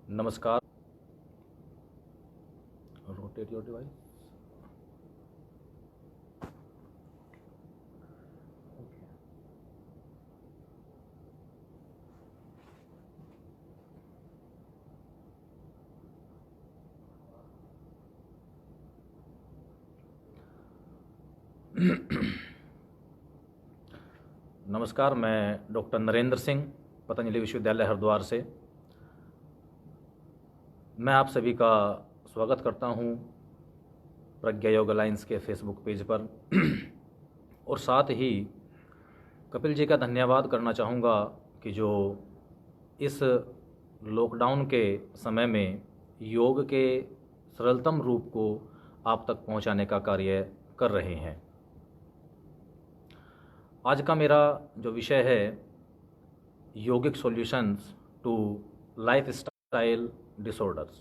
नमस्कार। Rotate your device. नमस्कार, मैं डॉक्टर नरेंद्र सिंह, पतंजलि विश्वविद्यालय हरिद्वार से। मैं आप सभी का स्वागत करता हूं प्रज्ञा योग अलायंस के फेसबुक पेज पर और साथ ही कपिल जी का धन्यवाद करना चाहूँगा कि जो इस लॉकडाउन के समय में योग के सरलतम रूप को आप तक पहुंचाने का कार्य कर रहे हैं। आज का मेरा जो विषय है योगिक solutions to lifestyle disorders.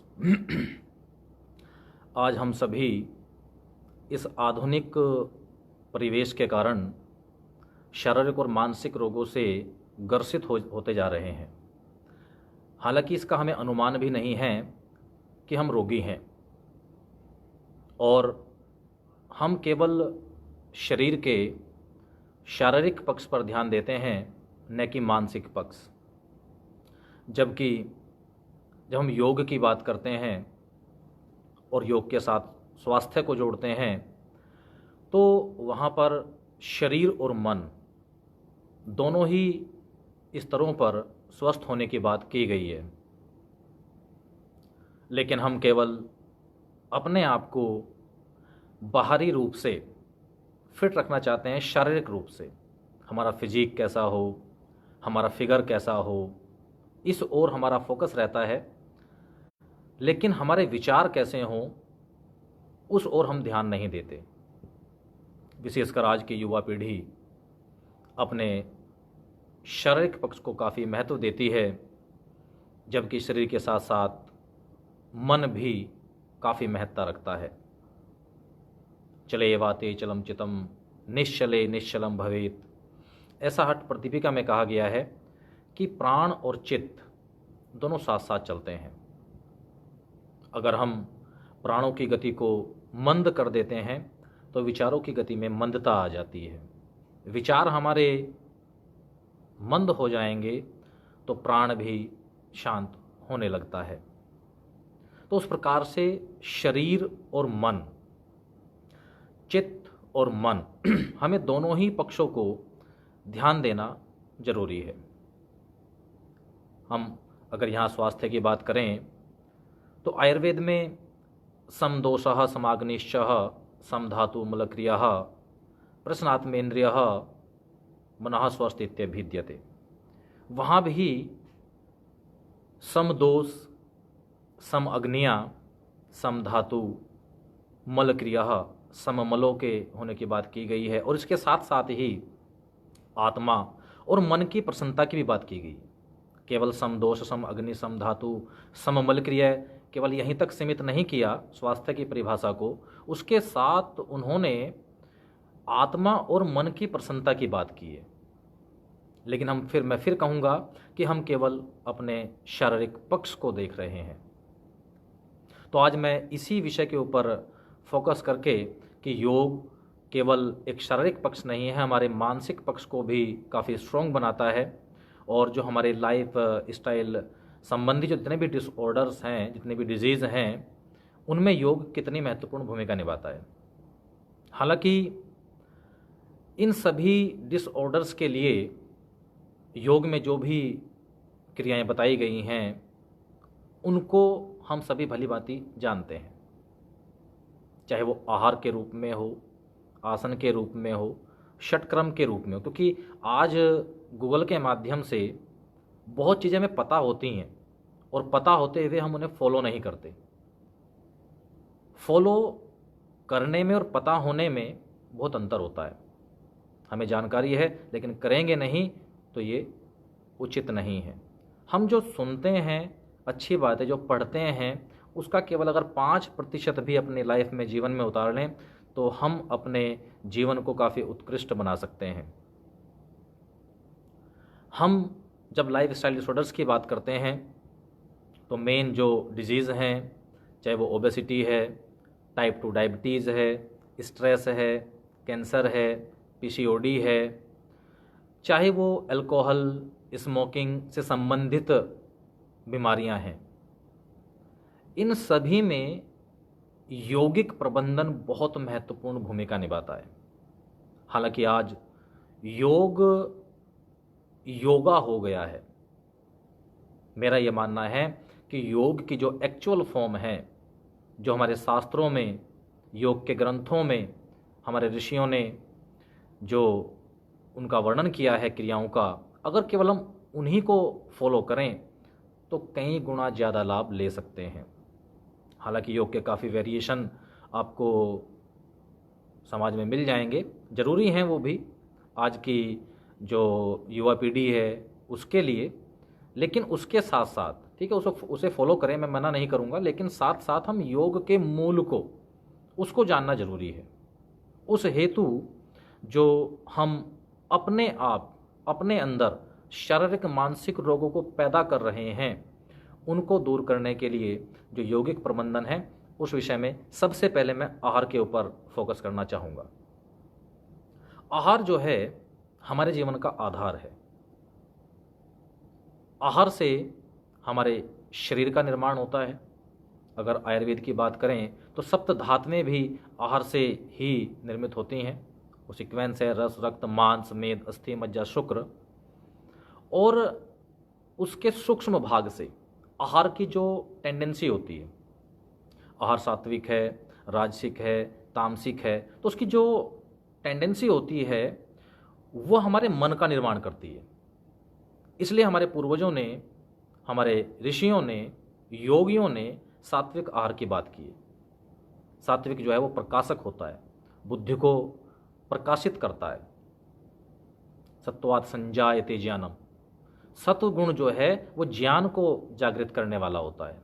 आज हम सभी इस आधुनिक परिवेश के कारण शारीरिक और मानसिक रोगों से ग्रसित होते जा रहे हैं। हालांकि इसका हमें अनुमान भी नहीं है कि हम रोगी हैं और हम केवल शरीर के शारीरिक पक्ष पर ध्यान देते हैं, न कि मानसिक पक्ष। जबकि जब हम योग की बात करते हैं और योग के साथ स्वास्थ्य को जोड़ते हैं तो वहाँ पर शरीर और मन दोनों ही स्तरों पर स्वस्थ होने की बात की गई है। लेकिन हम केवल अपने आप को बाहरी रूप से फिट रखना चाहते हैं, शारीरिक रूप से हमारा फिजिक कैसा हो, हमारा फिगर कैसा हो, इस ओर हमारा फोकस रहता है। लेकिन हमारे विचार कैसे हों उस ओर हम ध्यान नहीं देते। विशेषकर आज की युवा पीढ़ी अपने शारीरिक पक्ष को काफ़ी महत्व देती है, जबकि शरीर के साथ साथ मन भी काफ़ी महत्ता रखता है। चले वाते चलम चितम निश्चले निश्चलम भवेत, ऐसा हठ प्रतिपिका में कहा गया है कि प्राण और चित्त दोनों साथ साथ चलते हैं। अगर हम प्राणों की गति को मंद कर देते हैं तो विचारों की गति में मंदता आ जाती है। विचार हमारे मंद हो जाएंगे तो प्राण भी शांत होने लगता है। तो उस प्रकार से शरीर और मन, चित्त और मन हमें दोनों ही पक्षों को ध्यान देना जरूरी है। हम अगर यहाँ स्वास्थ्य की बात करें तो आयुर्वेद में समदोषः समाग्निश्चः समधातु मूलक्रियः प्रश्नात्मेन्द्रियः मनः स्वस्थ इत्यभिद्यते। वहाँ भी समदोष, सम अग्निया, समधातु, मलक्रियः, सममलों के होने की बात की गई है और इसके साथ साथ ही आत्मा और मन की प्रसन्नता की भी बात की गई। केवल समदोष, सम अग्नि, सम धातु, सममल क्रिया केवल यहीं तक सीमित नहीं किया स्वास्थ्य की परिभाषा को, उसके साथ उन्होंने आत्मा और मन की प्रसन्नता की बात की है। लेकिन मैं फिर कहूँगा कि हम केवल अपने शारीरिक पक्ष को देख रहे हैं। तो आज मैं इसी विषय के ऊपर फोकस करके कि योग केवल एक शारीरिक पक्ष नहीं है, हमारे मानसिक पक्ष को भी काफ़ी स्ट्रॉन्ग बनाता है और जो हमारे लाइफ स्टाइल संबंधी जो जितने भी डिसऑर्डर्स हैं, जितने भी डिजीज़ हैं, उनमें योग कितनी महत्वपूर्ण भूमिका निभाता है। हालांकि इन सभी डिसऑर्डर्स के लिए योग में जो भी क्रियाएं बताई गई हैं उनको हम सभी भली भांति जानते हैं, चाहे वो आहार के रूप में हो, आसन के रूप में हो, षटक्रम के रूप में हो। क्योंकि आज गूगल के माध्यम से बहुत चीज़ें हमें पता होती हैं और पता होते हुए हम उन्हें फॉलो नहीं करते। फॉलो करने में और पता होने में बहुत अंतर होता है। हमें जानकारी है लेकिन करेंगे नहीं तो ये उचित नहीं है। हम जो सुनते हैं अच्छी बात है, जो पढ़ते हैं उसका केवल अगर 5% भी अपनी लाइफ में, जीवन में उतार लें तो हम अपने जीवन को काफ़ी उत्कृष्ट बना सकते हैं। हम जब लाइफ स्टाइल डिसऑर्डर्स की बात करते हैं तो मेन जो डिजीज़ हैं, चाहे वो ओबेसिटी है, टाइप 2 डायबिटीज़ है, स्ट्रेस है, कैंसर है, पीसीओडी है, चाहे वो अल्कोहल स्मोकिंग से संबंधित बीमारियां हैं, इन सभी में यौगिक प्रबंधन बहुत महत्वपूर्ण भूमिका निभाता है। हालांकि आज योगा हो गया है। मेरा ये मानना है कि योग की जो एक्चुअल फॉर्म है, जो हमारे शास्त्रों में, योग के ग्रंथों में हमारे ऋषियों ने जो उनका वर्णन किया है क्रियाओं का, अगर केवल हम उन्हीं को फॉलो करें तो कई गुना ज़्यादा लाभ ले सकते हैं। हालांकि योग के काफ़ी वेरिएशन आपको समाज में मिल जाएंगे, ज़रूरी हैं वो भी आज की जो युवा पीढ़ी है उसके लिए, लेकिन उसके साथ साथ, ठीक है, उसे फॉलो करें, मैं मना नहीं करूँगा, लेकिन साथ साथ हम योग के मूल को, उसको जानना ज़रूरी है। उस हेतु जो हम अपने आप, अपने अंदर शारीरिक मानसिक रोगों को पैदा कर रहे हैं, उनको दूर करने के लिए जो यौगिक प्रबंधन है, उस विषय में सबसे पहले मैं आहार के ऊपर फोकस करना चाहूँगा। आहार जो है हमारे जीवन का आधार है। आहार से हमारे शरीर का निर्माण होता है। अगर आयुर्वेद की बात करें तो सप्त धातुएं भी आहार से ही निर्मित होती हैं। वो सीक्वेंस है रस, रक्त, मांस, मेद, अस्थि, मज्जा, शुक्र। और उसके सूक्ष्म भाग से आहार की जो टेंडेंसी होती है, आहार सात्विक है, राजसिक है, तामसिक है, तो उसकी जो टेंडेंसी होती है वो हमारे मन का निर्माण करती है। इसलिए हमारे पूर्वजों ने, हमारे ऋषियों ने, योगियों ने सात्विक आहार की बात की है। सात्विक जो है वो प्रकाशक होता है, बुद्धि को प्रकाशित करता है। सत्वात् संजायते ज्ञानम, सत्व गुण जो है वो ज्ञान को जागृत करने वाला होता है।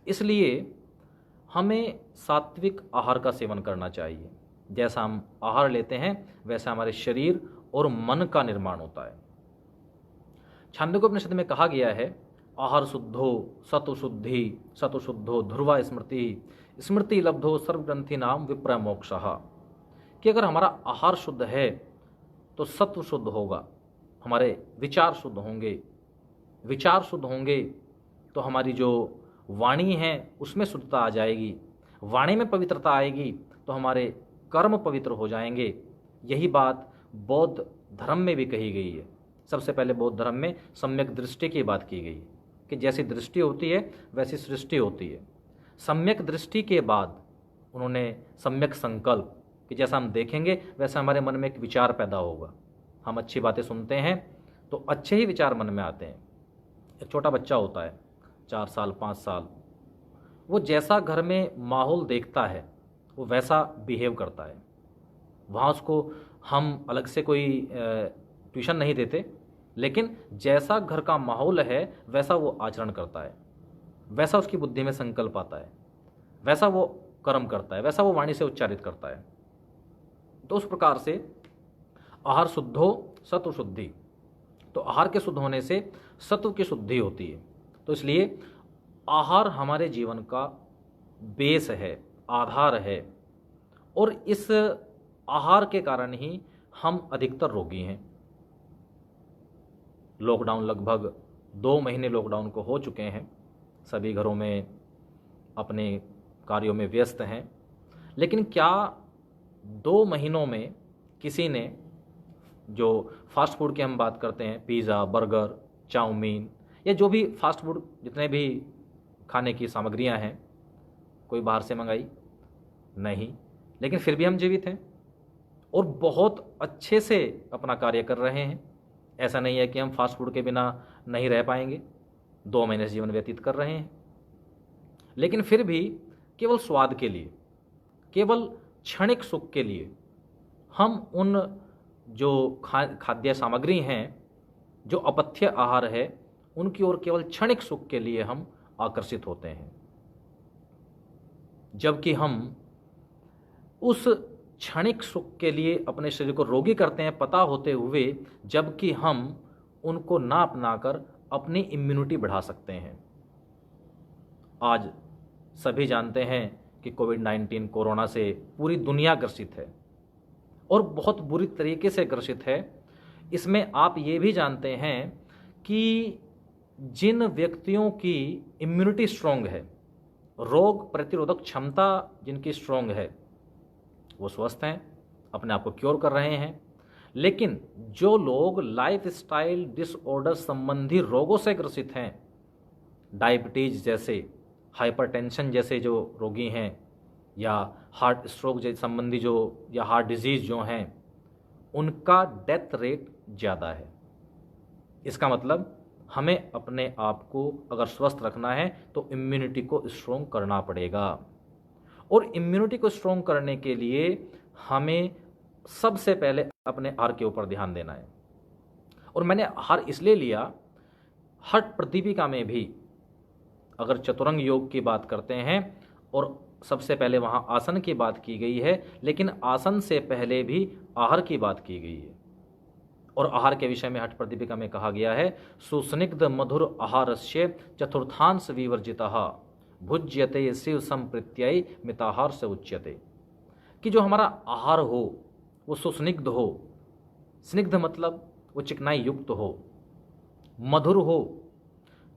इसलिए हमें सात्विक आहार का सेवन करना चाहिए। जैसा हम आहार लेते हैं वैसा हमारे शरीर और मन का निर्माण होता है। छांदोग्योपनिषद में कहा गया है, आहार शुद्धो सत्व शुद्धि, सत्व शुद्धो ध्रुवा स्मृति, स्मृति लब्धो सर्वग्रंथि नाम विप्र मोक्षः, कि अगर हमारा आहार शुद्ध है तो सत्व शुद्ध होगा, हमारे विचार शुद्ध होंगे, विचार शुद्ध होंगे तो हमारी जो वाणी है उसमें शुद्धता आ जाएगी, वाणी में पवित्रता आएगी तो हमारे कर्म पवित्र हो जाएंगे। यही बात बौद्ध धर्म में भी कही गई है। सबसे पहले बौद्ध धर्म में सम्यक दृष्टि की बात की गई कि जैसी दृष्टि होती है वैसी सृष्टि होती है। सम्यक दृष्टि के बाद उन्होंने सम्यक संकल्प, कि जैसा हम देखेंगे वैसा हमारे मन में एक विचार पैदा होगा। हम अच्छी बातें सुनते हैं तो अच्छे ही विचार मन में आते हैं। एक छोटा बच्चा होता है 4 साल 5 साल, वो जैसा घर में माहौल देखता है वो वैसा बिहेव करता है। वहाँ उसको हम अलग से कोई ट्यूशन नहीं देते, लेकिन जैसा घर का माहौल है वैसा वो आचरण करता है, वैसा उसकी बुद्धि में संकल्प आता है, वैसा वो कर्म करता है, वैसा वो वाणी से उच्चारित करता है। तो उस प्रकार से आहार शुद्धो सत्व शुद्धि, तो आहार के शुद्ध होने से सत्व की शुद्धि होती है। तो इसलिए आहार हमारे जीवन का बेस है, आधार है, और इस आहार के कारण ही हम अधिकतर रोगी हैं। लॉकडाउन लगभग 2 महीने लॉकडाउन को हो चुके हैं, सभी घरों में अपने कार्यों में व्यस्त हैं, लेकिन क्या 2 महीनों में किसी ने, जो फास्ट फूड की हम बात करते हैं, पिज़्ज़ा, बर्गर, चाउमीन, या जो भी फास्ट फूड जितने भी खाने की सामग्रियां हैं, कोई बाहर से मंगाई? नहीं। लेकिन फिर भी हम जीवित हैं और बहुत अच्छे से अपना कार्य कर रहे हैं। ऐसा नहीं है कि हम फास्ट फूड के बिना नहीं रह पाएंगे, 2 महीने से जीवन व्यतीत कर रहे हैं, लेकिन फिर भी केवल स्वाद के लिए, केवल क्षणिक सुख के लिए हम उन जो खाद्य सामग्री हैं, जो अपथ्य आहार है, उनकी ओर केवल क्षणिक सुख के लिए हम आकर्षित होते हैं, जबकि हम उस क्षणिक सुख के लिए अपने शरीर को रोगी करते हैं पता होते हुए, जबकि हम उनको ना अपनाकर अपनी इम्यूनिटी बढ़ा सकते हैं। आज सभी जानते हैं कि कोविड-19 कोरोना से पूरी दुनिया ग्रसित है और बहुत बुरी तरीके से ग्रसित है। इसमें आप ये भी जानते हैं कि जिन व्यक्तियों की इम्यूनिटी स्ट्रॉन्ग है, रोग प्रतिरोधक क्षमता जिनकी स्ट्रॉन्ग है, वो स्वस्थ हैं, अपने आप को क्योर कर रहे हैं। लेकिन जो लोग लाइफस्टाइल डिसऑर्डर संबंधी रोगों से ग्रसित हैं, डायबिटीज जैसे, हाइपरटेंशन जैसे जो रोगी हैं, या हार्ट स्ट्रोक जैसे संबंधी जो या हार्ट डिजीज़ जो हैं, उनका डेथ रेट ज़्यादा है। इसका मतलब हमें अपने आप को अगर स्वस्थ रखना है तो इम्यूनिटी को स्ट्रॉन्ग करना पड़ेगा। और इम्यूनिटी को स्ट्रॉन्ग करने के लिए हमें सबसे पहले अपने आहार के ऊपर ध्यान देना है। और मैंने आहार इसलिए लिया, हठ प्रदीपिका में भी अगर चतुरंग योग की बात करते हैं और सबसे पहले वहाँ आसन की बात की गई है, लेकिन आसन से पहले भी आहार की बात की गई है। और आहार के विषय में हठ प्रदीपिका में कहा गया है, सुस्निग्ध मधुर आहारस्य चतुर्थांश विवर्जितः भुज्यते शिव संप्रीत्यै मिताहार से उच्यते। कि जो हमारा आहार हो वो सुस्निग्ध हो, स्निग्ध मतलब वो चिकनाई युक्त हो, मधुर हो,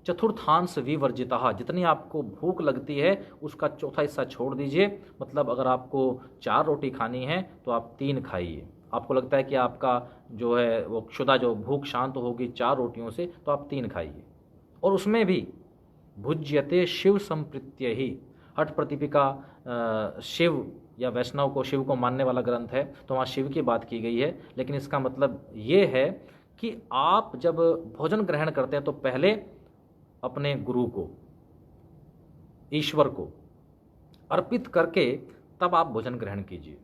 चतुर्थांश विवर्जितः, जितनी आपको भूख लगती है उसका चौथा हिस्सा छोड़ दीजिए। मतलब अगर आपको 4 रोटी खानी है तो आप 3 खाइए। आपको लगता है कि आपका जो है वो क्षुधा, जो भूख शांत होगी 4 रोटियों से, तो आप 3 खाइए। और उसमें भी भुज्यते शिव संप्रीत्य ही, हठ प्रदीपिका शिव या वैष्णव को, शिव को मानने वाला ग्रंथ है, तो वहाँ शिव की बात की गई है। लेकिन इसका मतलब ये है कि आप जब भोजन ग्रहण करते हैं तो पहले अपने गुरु को, ईश्वर को अर्पित करके तब आप भोजन ग्रहण कीजिए।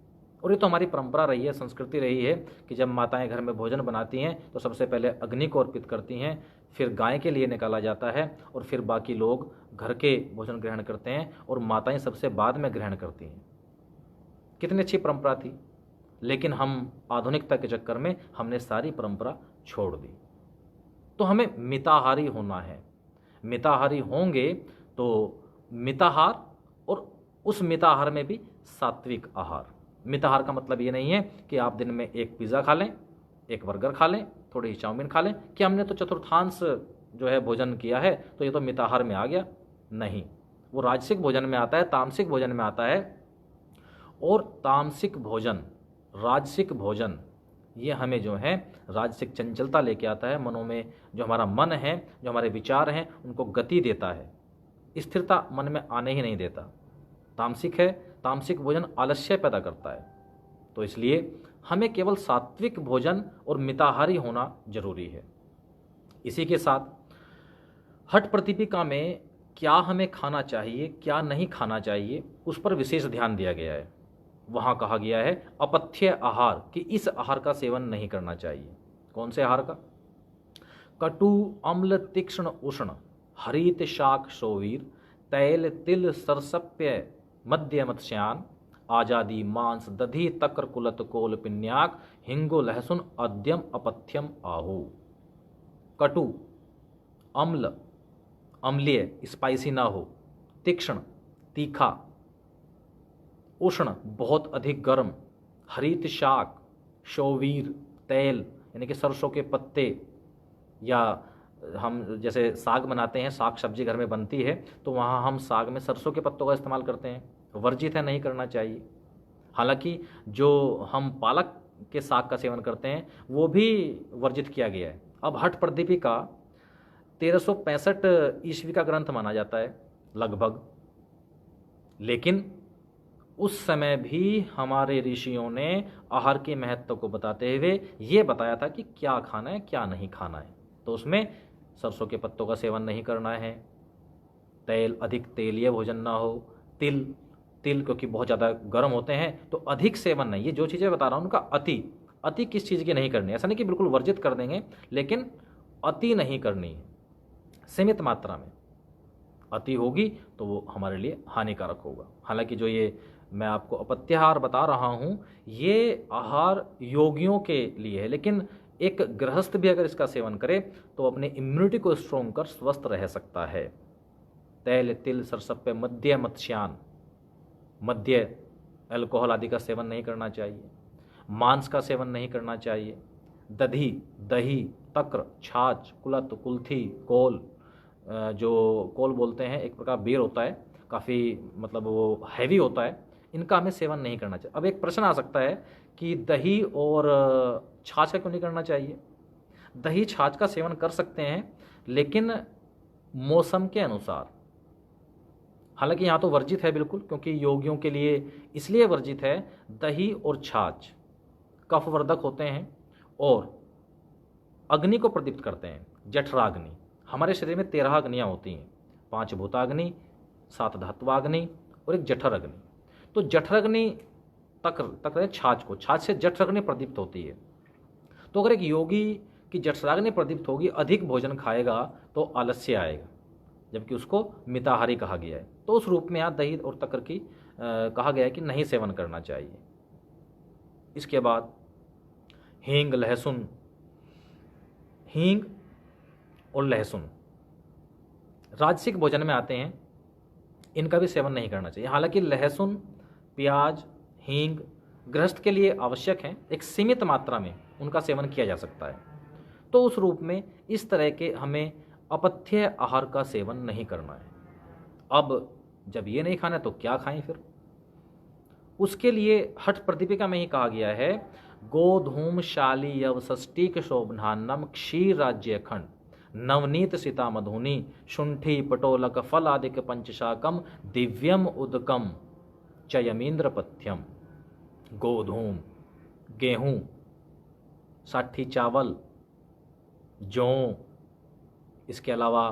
और ये तो हमारी परंपरा रही है, संस्कृति रही है कि जब माताएं घर में भोजन बनाती हैं तो सबसे पहले अग्नि को अर्पित करती हैं, फिर गाय के लिए निकाला जाता है और फिर बाकी लोग घर के भोजन ग्रहण करते हैं और माताएं सबसे बाद में ग्रहण करती हैं। कितनी अच्छी परंपरा थी, लेकिन हम आधुनिकता के चक्कर में हमने सारी परंपरा छोड़ दी। तो हमें मिताहारी होना है। मिताहारी होंगे तो मिताहार, और उस मिताहार में भी सात्विक आहार। मिताहार का मतलब ये नहीं है कि आप दिन में 1 पिज़्ज़ा खा लें, 1 बर्गर खा लें, थोड़ी चाउमीन खा लें कि हमने तो चतुर्थांश जो है भोजन किया है तो ये तो मिताहार में आ गया। नहीं, वो राजसिक भोजन में आता है, तामसिक भोजन में आता है। और तामसिक भोजन, राजसिक भोजन, ये हमें जो है राजसिक चंचलता लेके आता है। मनों में जो हमारा मन है, जो हमारे विचार हैं, उनको गति देता है, स्थिरता मन में आने ही नहीं देता। तामसिक है, तामसिक भोजन आलस्य पैदा करता है। तो इसलिए हमें केवल सात्विक भोजन और मिताहारी होना जरूरी है। इसी के साथ हठ प्रदीपिका में क्या हमें खाना चाहिए, क्या नहीं खाना चाहिए, उस पर विशेष ध्यान दिया गया है। वहाँ कहा गया है अपथ्य आहार, कि इस आहार का सेवन नहीं करना चाहिए। कौन से आहार का? कटु अम्ल तीक्ष्ण उष्ण हरित शाक शोवीर तैल तिल सरसप्य मध्य मत्स्यान आजादी मांस दधि तक्र कुलत कोल पिन्याक हिंगो लहसुन अद्यम अपथ्यम आहु। कटु, अम्ल, अम्लीय, स्पाइसी ना हो, तीक्ष्ण, तीखा, उष्ण, बहुत अधिक गर्म, हरित शाक, शोवीर, तेल यानी कि सरसों के पत्ते, या हम जैसे साग बनाते हैं, साग सब्जी घर में बनती है तो वहाँ हम साग में सरसों के पत्तों का इस्तेमाल करते हैं, वर्जित है, नहीं करना चाहिए। हालांकि जो हम पालक के साग का सेवन करते हैं वो भी वर्जित किया गया है। अब हठ प्रदीपिका 1365 ईस्वी का ग्रंथ माना जाता है लगभग, लेकिन उस समय भी हमारे ऋषियों ने आहार के महत्व को बताते हुए ये बताया था कि क्या खाना है, क्या नहीं खाना है। तो उसमें सरसों के पत्तों का सेवन नहीं करना है, तेल, अधिक तेलीय भोजन ना हो, तिल क्योंकि बहुत ज़्यादा गर्म होते हैं तो अधिक सेवन नहीं। ये जो चीज़ें बता रहा हूँ उनका अति किस चीज़ की नहीं करनी है। ऐसा नहीं कि बिल्कुल वर्जित कर देंगे, लेकिन अति नहीं करनी है, सीमित मात्रा में। अति होगी तो वो हमारे लिए हानिकारक होगा। हालांकि जो ये मैं आपको अपत्याहार बता रहा हूँ ये आहार योगियों के लिए है, लेकिन एक गृहस्थ भी अगर इसका सेवन करे तो अपने इम्यूनिटी को स्ट्रॉन्ग कर स्वस्थ रह सकता है। तैल तिल सरसप्पे मद्य मत्स्यान, मद्य अल्कोहल आदि का सेवन नहीं करना चाहिए, मांस का सेवन नहीं करना चाहिए, दधी दही तक्र छाछ कुलत कुल्थी कोल, जो कोल बोलते हैं एक प्रकार बीयर होता है, काफ़ी मतलब वो हैवी होता है, इनका हमें सेवन नहीं करना चाहिए। अब एक प्रश्न आ सकता है कि दही और छाछ का क्यों नहीं करना चाहिए? दही छाछ का सेवन कर सकते हैं लेकिन मौसम के अनुसार। हालांकि यहाँ तो वर्जित है बिल्कुल, क्योंकि योगियों के लिए इसलिए वर्जित है, दही और छाछ कफवर्धक होते हैं और अग्नि को प्रदीप्त करते हैं, जठराग्नि। हमारे शरीर में 13 अग्नियाँ होती हैं, 5 भूताग्नि, 7 धात्वाग्नि और एक जठर अग्नि। तो जठर अग्नि तक छाछ को, छाछ से जठर अग्नि प्रदीप्त होती है। तो अगर एक योगी की जठराग्नि प्रदीप्त होगी, अधिक भोजन खाएगा तो आलस्य आएगा, जबकि उसको मिताहारी कहा गया है। तो उस रूप में यहाँ दही और तक्र की कहा गया है कि नहीं सेवन करना चाहिए। इसके बाद हींग लहसुन, हींग और लहसुन राजसिक भोजन में आते हैं, इनका भी सेवन नहीं करना चाहिए। हालांकि लहसुन प्याज हींग गृहस्थ के लिए आवश्यक हैं, एक सीमित मात्रा में उनका सेवन किया जा सकता है। तो उस रूप में इस तरह के हमें अपथ्य आहार का सेवन नहीं करना है। अब जब ये नहीं खाना तो क्या खाएं फिर? उसके लिए हठ प्रदीपिका में ही कहा गया है, गोधूम शाली यवषष्टिक शोभनान्नम क्षीर राज्य खंड नवनीत सीता मधुनी शुंठी पटोलक फल आदिक पंचशाकम दिव्यम उदकम चयमींद्र पथ्यम। गोधूम गेहूँ, साठी चावल, जौ, इसके अलावा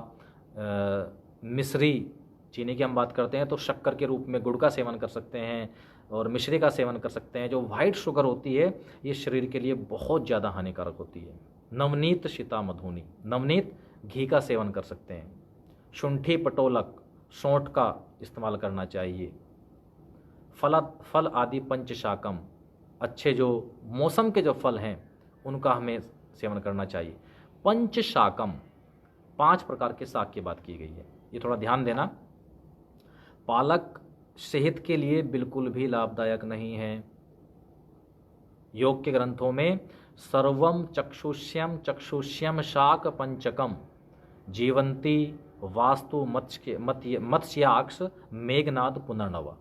मिश्री, चीनी की हम बात करते हैं तो शक्कर के रूप में गुड़ का सेवन कर सकते हैं और मिश्री का सेवन कर सकते हैं। जो वाइट शुगर होती है ये शरीर के लिए बहुत ज़्यादा हानिकारक होती है। नवनीत शिता मधुनी, नवनीत घी का सेवन कर सकते हैं। शुंठी पटोलक, सौंठ का इस्तेमाल करना चाहिए। फल आदि पंचशाकम, अच्छे जो मौसम के जो फल हैं उनका हमें सेवन करना चाहिए। पंचशाकम, 5 प्रकार के साग की बात की गई है, ये थोड़ा ध्यान देना। पालक सेहत के लिए बिल्कुल भी लाभदायक नहीं है। योग के ग्रंथों में सर्वम चक्षुष्यम शाक पंचकम जीवंती वास्तु मत्स्याक्ष मेघनाद पुनर्नवा,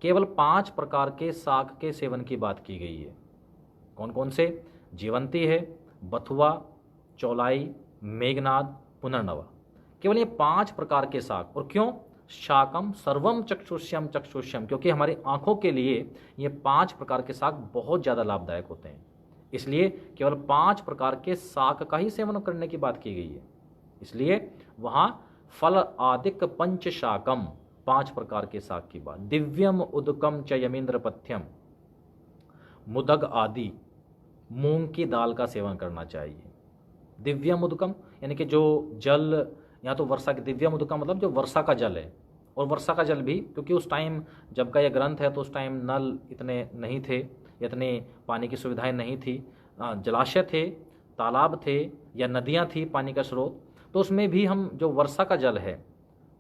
केवल 5 प्रकार के साग के सेवन की बात की गई है। कौन कौन से? जीवंती है, बथुआ, चौलाई, मेघनाद, पुनर्नवा, केवल ये 5 प्रकार के साग। और क्यों? शाकम सर्वम चक्षुष्यम, क्योंकि हमारी आंखों के लिए ये 5 प्रकार के साग बहुत ज़्यादा लाभदायक होते हैं, इसलिए केवल 5 प्रकार के साग का ही सेवन करने की बात की गई है। इसलिए वहाँ फल आदिक पंचशाकम, 5 प्रकार के साग की बात। दिव्यम उदकम च यमींद्र पथ्यम, मुदग आदि मूंग की दाल का सेवन करना चाहिए। दिव्यम उदकम यानी कि जो जल, या तो वर्षा की, दिव्यम उदकम मतलब जो वर्षा का जल है, और वर्षा का जल भी, क्योंकि उस टाइम जब का यह ग्रंथ है तो उस टाइम नल इतने नहीं थे, इतने पानी की सुविधाएं नहीं थी, जलाशय थे, तालाब थे या नदियाँ थी पानी का स्रोत, तो उसमें भी हम जो वर्षा का जल है,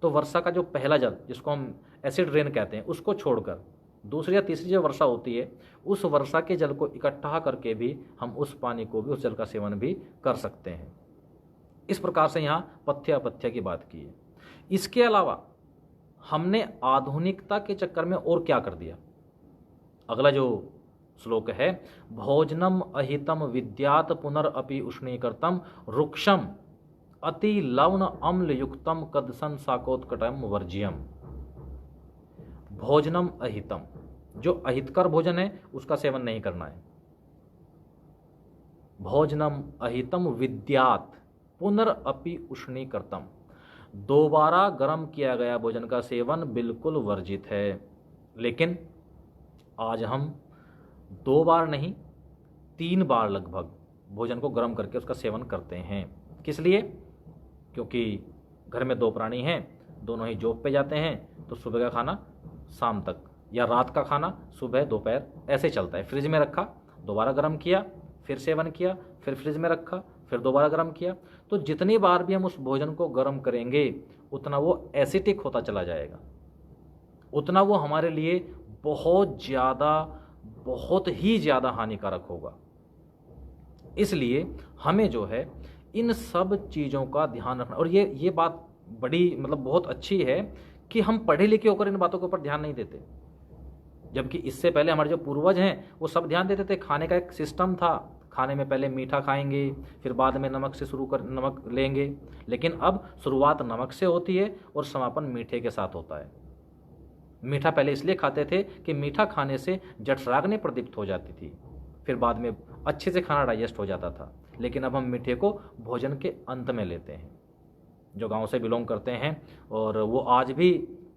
तो वर्षा का जो पहला जल जिसको हम एसिड रेन कहते हैं, उसको छोड़कर दूसरी या तीसरी जो वर्षा होती है, उस वर्षा के जल को इकट्ठा करके भी हम उस पानी को भी, उस जल का सेवन भी कर सकते हैं। इस प्रकार से यहाँ पथ्य अपथ्य की बात की है। इसके अलावा हमने आधुनिकता के चक्कर में और क्या कर दिया? अगला जो श्लोक है, भोजनम अहितम विद्यात पुनरअपि उष्णीकृतम रुक्षम अति लवण अम्ल युक्तम कदसन साकोत्कटम वर्ज्यम। भोजनम अहितम, जो अहितकर भोजन है उसका सेवन नहीं करना है। भोजनम अहितम विद्यात पुनरअपि उष्णीकृतम, दोबारा गर्म किया गया भोजन का सेवन बिल्कुल वर्जित है। लेकिन आज हम 2 बार नहीं 3 बार लगभग भोजन को गर्म करके उसका सेवन करते हैं। किस लिए? क्योंकि घर में 2 प्राणी हैं, दोनों ही जॉब पे जाते हैं, तो सुबह का खाना शाम तक या रात का खाना सुबह दोपहर ऐसे चलता है। फ्रिज में रखा, दोबारा गर्म किया, फिर सेवन किया, फिर फ्रिज में रखा, फिर दोबारा गर्म किया। तो जितनी बार भी हम उस भोजन को गर्म करेंगे उतना वो एसिटिक होता चला जाएगा, उतना वो हमारे लिए बहुत ज़्यादा, बहुत ही ज़्यादा हानिकारक होगा। इसलिए हमें जो है इन सब चीज़ों का ध्यान रखना। और ये बात बड़ी मतलब बहुत अच्छी है कि हम पढ़े लिखे होकर इन बातों के ऊपर ध्यान नहीं देते, जबकि इससे पहले हमारे जो पूर्वज हैं वो सब ध्यान देते थे। खाने का एक सिस्टम था, खाने में पहले मीठा खाएंगे, फिर बाद में नमक से नमक लेंगे। लेकिन अब शुरुआत नमक से होती है और समापन मीठे के साथ होता है। मीठा पहले इसलिए खाते थे कि मीठा खाने से जठराग्नि प्रदीप्त हो जाती थी, फिर बाद में अच्छे से खाना डाइजेस्ट हो जाता था। लेकिन अब हम मीठे को भोजन के अंत में लेते हैं। जो गांव से बिलोंग करते हैं और वो आज भी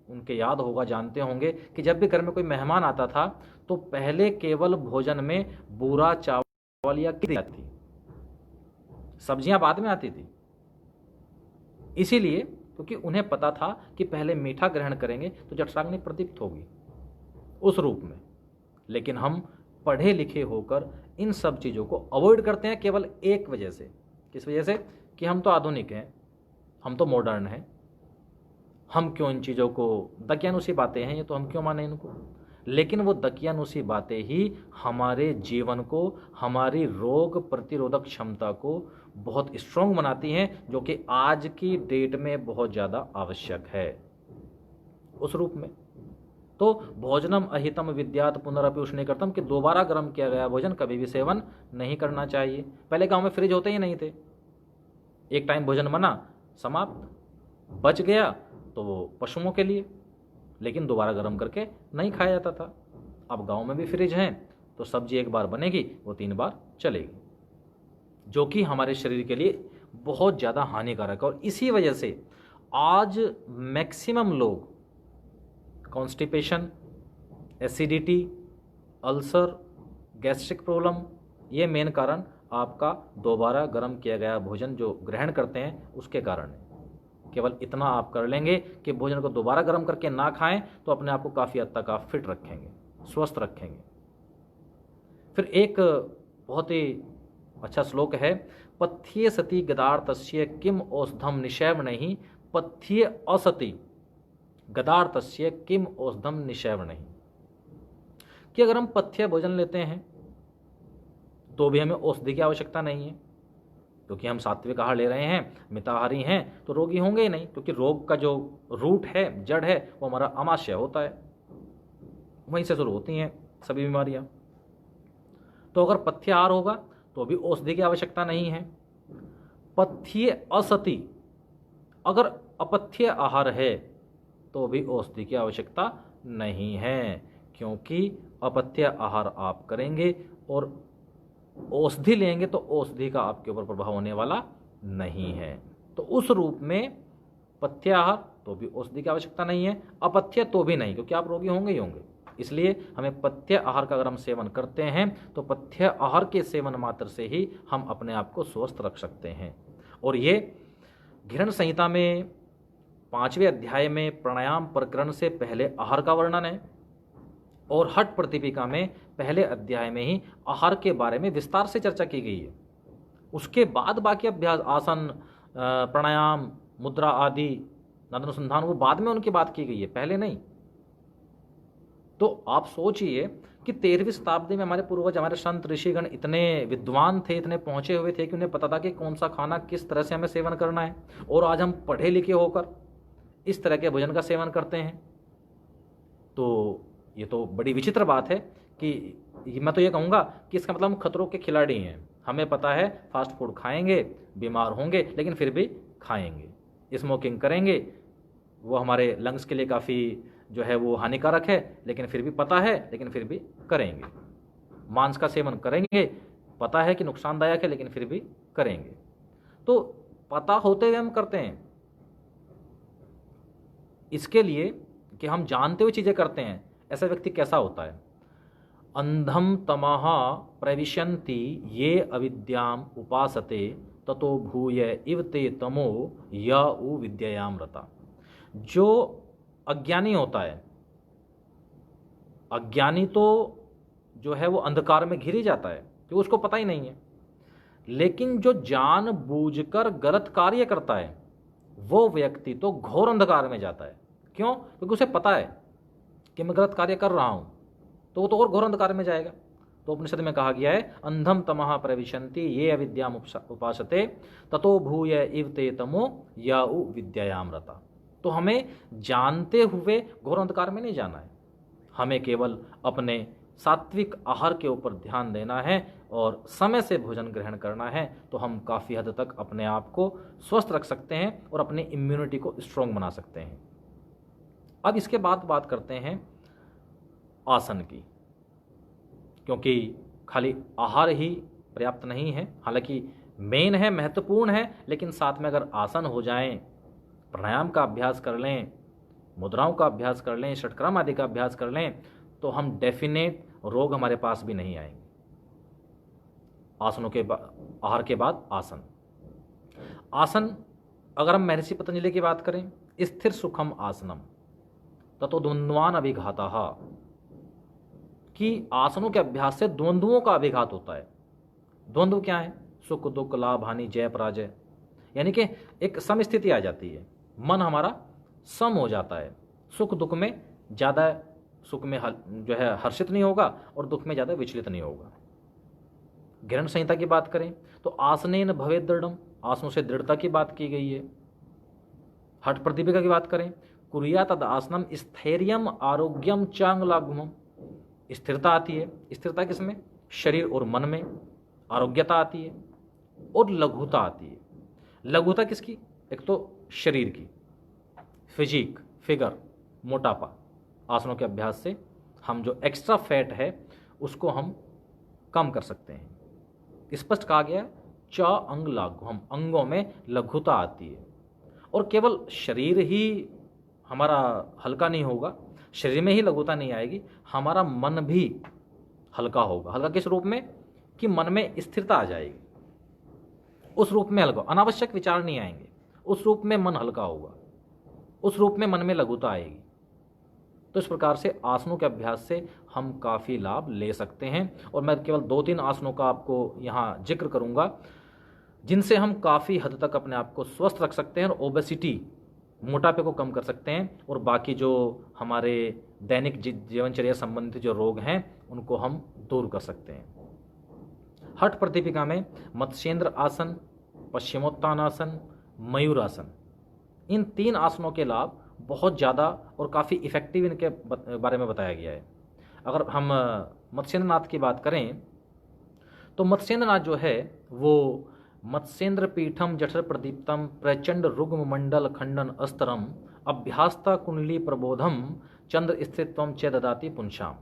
उनके याद होगा, जानते होंगे कि जब भी घर में कोई मेहमान आता था तो पहले केवल भोजन में बूरा चावल या खीर आती थी, सब्जियां बाद में आती थी। इसीलिए क्योंकि उन्हें पता था कि पहले मीठा ग्रहण करेंगे तो जठराग्नि प्रदीप्त होगी उस रूप में। लेकिन हम पढ़े लिखे होकर इन सब चीज़ों को अवॉइड करते हैं केवल एक वजह से। किस वजह से? कि हम तो आधुनिक हैं, हम तो मॉडर्न हैं, हम क्यों इन चीज़ों को, दकियानुसी बातें हैं ये तो हम क्यों माने इनको। लेकिन वो दकियानुसी बातें ही हमारे जीवन को, हमारी रोग प्रतिरोधक क्षमता को बहुत स्ट्रॉन्ग बनाती हैं, जो कि आज की डेट में बहुत ज़्यादा आवश्यक है उस रूप में। तो भोजनम अहितम विद्यात पुनरपि उष्णीकृतम, कि दोबारा गर्म किया गया भोजन कभी भी सेवन नहीं करना चाहिए। पहले गांव में फ्रिज होते ही नहीं थे, एक टाइम भोजन बना समाप्त, बच गया तो वो पशुओं के लिए, लेकिन दोबारा गर्म करके नहीं खाया जाता था। अब गांव में भी फ्रिज हैं तो सब्जी एक बार बनेगी वो 3 बार चलेगी, जो कि हमारे शरीर के लिए बहुत ज़्यादा हानिकारक है। और इसी वजह से आज मैक्सिमम लोग constipation, acidity, ulcer, gastric problem, ये मेन कारण आपका दोबारा गर्म किया गया भोजन जो ग्रहण करते हैं उसके कारण है। केवल इतना आप कर लेंगे कि भोजन को दोबारा गर्म करके ना खाएं तो अपने आप को काफ़ी हद तक आप फिट रखेंगे, स्वस्थ रखेंगे। फिर एक बहुत ही अच्छा श्लोक है, पथ्ये सति गदार्थस्य किम औषधम निषैव नहीं, पथ्ये असति गदार्थस्य किम औषधम निषैव नहीं। कि अगर हम पथ्य भोजन लेते हैं तो भी हमें औषधि की आवश्यकता नहीं है, क्योंकि हम सात्विक आहार ले रहे हैं, मिताहारी हैं, तो रोगी होंगे ही नहीं, क्योंकि रोग का जो रूट है, जड़ है, वो हमारा आमाशय होता है, वहीं से शुरू होती हैं सभी बीमारियां। तो अगर पथ्य आहार होगा तो भी औषधि की आवश्यकता नहीं है। पथ्य असति, अगर अपथ्य आहार है तो भी औषधि की आवश्यकता नहीं है, क्योंकि अपथ्य आहार आप करेंगे और औषधि लेंगे तो औषधि का आपके ऊपर प्रभाव होने वाला नहीं है। तो उस रूप में पथ्य आहार तो भी औषधि की आवश्यकता नहीं है, अपथ्य तो भी नहीं, क्योंकि आप रोगी होंगे ही होंगे। इसलिए हमें पथ्य आहार का अगर हम सेवन करते हैं तो पथ्य आहार के सेवन मात्र से ही हम अपने आप को स्वस्थ रख सकते हैं। और ये घृण संहिता में 5वें अध्याय में प्राणायाम प्रकरण से पहले आहार का वर्णन है, और हठ प्रतिपिका में पहले अध्याय में ही आहार के बारे में विस्तार से चर्चा की गई है। उसके बाद बाकी अभ्यास, आसन, प्राणायाम, मुद्रा आदि, नादानुसंधान, वो बाद में उनकी बात की गई है, पहले नहीं। तो आप सोचिए कि 13वीं शताब्दी में हमारे पूर्वज, हमारे संत ऋषिगण इतने विद्वान थे, इतने पहुंचे हुए थे कि उन्हें पता था कि कौन सा खाना किस तरह से हमें सेवन करना है। और आज हम पढ़े लिखे होकर इस तरह के भोजन का सेवन करते हैं। तो ये तो बड़ी विचित्र बात है कि मैं तो ये कहूँगा कि इसका मतलब हम खतरों के खिलाड़ी हैं। हमें पता है फास्ट फूड खाएंगे, बीमार होंगे, लेकिन फिर भी खाएंगे। स्मोकिंग करेंगे, वो हमारे लंग्स के लिए काफ़ी जो है वो हानिकारक है, लेकिन फिर भी पता है, लेकिन फिर भी करेंगे। मांस का सेवन करेंगे, पता है कि नुकसानदायक है, लेकिन फिर भी करेंगे। तो पता होते हुए हम करते हैं। इसके लिए कि हम जानते हुए चीज़ें करते हैं, ऐसा व्यक्ति कैसा होता है? अंधम तमः प्रविशन्ति ये अविद्याम उपासते ततो भूय इव ते तमो य उ विद्यायाम रता। जो अज्ञानी होता है, अज्ञानी तो जो है वो अंधकार में घिर ही जाता है, क्योंकि उसको पता ही नहीं है। लेकिन जो जानबूझकर गलत कार्य करता है वो व्यक्ति तो घोर अंधकार में जाता है। क्यों? क्योंकि उसे पता है कि मैं गलत कार्य कर रहा हूँ, तो वो तो और घोर अंधकार में जाएगा। तो उपनिषद में कहा गया है, अंधम तमः प्रविशन्ति ये अविद्याम उपासते ततो भूय इव ते तमो याउ विद्यायामृता। तो हमें जानते हुए घोर अंधकार में नहीं जाना है, हमें केवल अपने सात्विक आहार के ऊपर ध्यान देना है और समय से भोजन ग्रहण करना है, तो हम काफ़ी हद तक अपने आप को स्वस्थ रख सकते हैं और अपनी इम्यूनिटी को स्ट्रॉन्ग बना सकते हैं। अब इसके बाद बात करते हैं आसन की, क्योंकि खाली आहार ही पर्याप्त नहीं है, हालांकि मेन है, महत्वपूर्ण है, लेकिन साथ में अगर आसन हो जाएं, प्राणायाम का अभ्यास कर लें, मुद्राओं का अभ्यास कर लें, षटक्रम आदि का अभ्यास कर लें, तो हम डेफिनेट रोग हमारे पास भी नहीं आएंगे। आसनों के आहार के बाद आसन। आसन अगर हम महर्षि पतंजलि की बात करें, स्थिर सुखम आसनम ततो द्वंद्वान अभिघाता, कि आसनों के अभ्यास से द्वंद्वों का अभिघात होता है। द्वंद्व क्या है? सुख दुख, लाभ हानि, जय पराजय, यानी कि एक सम स्थिति आ जाती है, मन हमारा सम हो जाता है। सुख दुख में ज़्यादा, सुख में जो है हर्षित नहीं होगा और दुख में ज़्यादा विचलित नहीं होगा। ग्रहण संहिता की बात करें तो आसनेन भवेत् दृढ़म, आसनों से दृढ़ता की बात की गई है। हठ प्रतिपिका की बात करें, कुरिया तद आसनम स्थैर्यम आरोग्यम चांगलागुमम, स्थिरता आती है। स्थिरता किसमें? शरीर और मन में। आरोग्यता आती है और लघुता आती है। लघुता किसकी? एक तो शरीर की, फिजिक, फिगर, मोटापा। आसनों के अभ्यास से हम जो एक्स्ट्रा फैट है उसको हम कम कर सकते हैं। स्पष्ट कहा गया है, च अंग लाघु, हम अंगों में लघुता आती है। और केवल शरीर ही हमारा हल्का नहीं होगा, शरीर में ही लघुता नहीं आएगी, हमारा मन भी हल्का होगा। हल्का किस रूप में? कि मन में स्थिरता आ जाएगी, उस रूप में हल्का, अनावश्यक विचार नहीं आएंगे, उस रूप में मन हल्का होगा, उस रूप में मन में लघुता आएगी। तो इस प्रकार से आसनों के अभ्यास से हम काफ़ी लाभ ले सकते हैं। और मैं केवल 2-3 आसनों का आपको यहाँ जिक्र करूँगा जिनसे हम काफ़ी हद तक अपने आप को स्वस्थ रख सकते हैं और ओबेसिटी, मोटापे को कम कर सकते हैं, और बाकी जो हमारे दैनिक जीवनचर्या संबंधित जो रोग हैं उनको हम दूर कर सकते हैं। हठ प्रतिपिका में मत्स्येंद्र आसन, पश्चिमोत्तानासन, मयूरासन, इन 3 आसनों के लाभ बहुत ज़्यादा और काफ़ी इफ़ेक्टिव इनके बारे में बताया गया है। अगर हम मत्स्येंद्र नाथ की बात करें तो मत्स्येंद्र नाथ जो है वो मत्स्येंद्र पीठम जठर प्रदीप्तम प्रचंड रुग्म मंडल खंडन अस्तरम अभ्यास्ता कुंडली प्रबोधम चंद्र स्थित्वम च ददाति पुंशाम,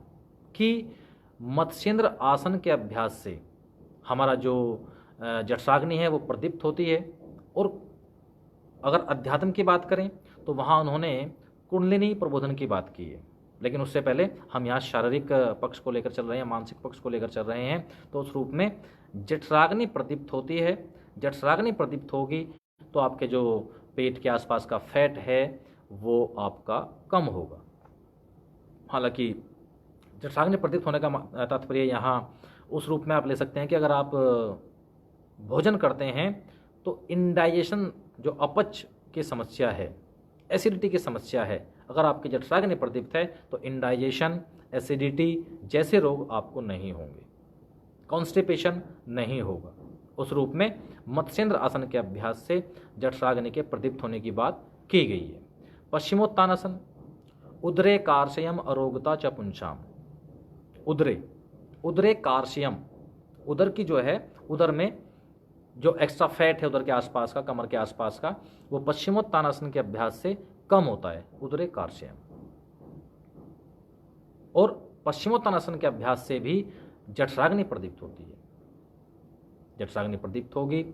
कि मत्स्येंद्र आसन के अभ्यास से हमारा जो जठराग्नि है वो प्रदीप्त होती है। और अगर अध्यात्म की बात करें तो वहाँ उन्होंने कुंडलिनी प्रबोधन की बात की है। लेकिन उससे पहले हम यहाँ शारीरिक पक्ष को लेकर चल रहे हैं, मानसिक पक्ष को लेकर चल रहे हैं। तो उस रूप में जठराग्नि प्रदीप्त होती है। जठराग्नि प्रदीप्त होगी तो आपके जो पेट के आसपास का फैट है वो आपका कम होगा। हालांकि जठराग्नि प्रदीप्त होने का तात्पर्य यहाँ उस रूप में आप ले सकते हैं कि अगर आप भोजन करते हैं तो इंडाइजेशन, जो अपच की समस्या है, एसिडिटी की समस्या है, अगर आपकी जठराग्नि प्रदीप्त है तो इंडाइजेशन, एसिडिटी जैसे रोग आपको नहीं होंगे, कॉन्स्टिपेशन नहीं होगा। उस रूप में मत्स्येंद्र आसन के अभ्यास से जठराग्नि के प्रदीप्त होने की बात की गई है। पश्चिमोत्तानासन, उदरे कार्शयम अरोगता च पुंसाम, उदरे कार्शयम, उदर की जो है, उदर में जो एक्स्ट्रा फैट है उदर के आसपास का, कमर के आसपास का, वो पश्चिमोत्तानासन के अभ्यास से कम होता है, उदरे कार्शयम। और पश्चिमोत्तानासन के अभ्यास से भी जठराग्नि प्रदीप्त होती है। जठराग्नि प्रदीप्त होगी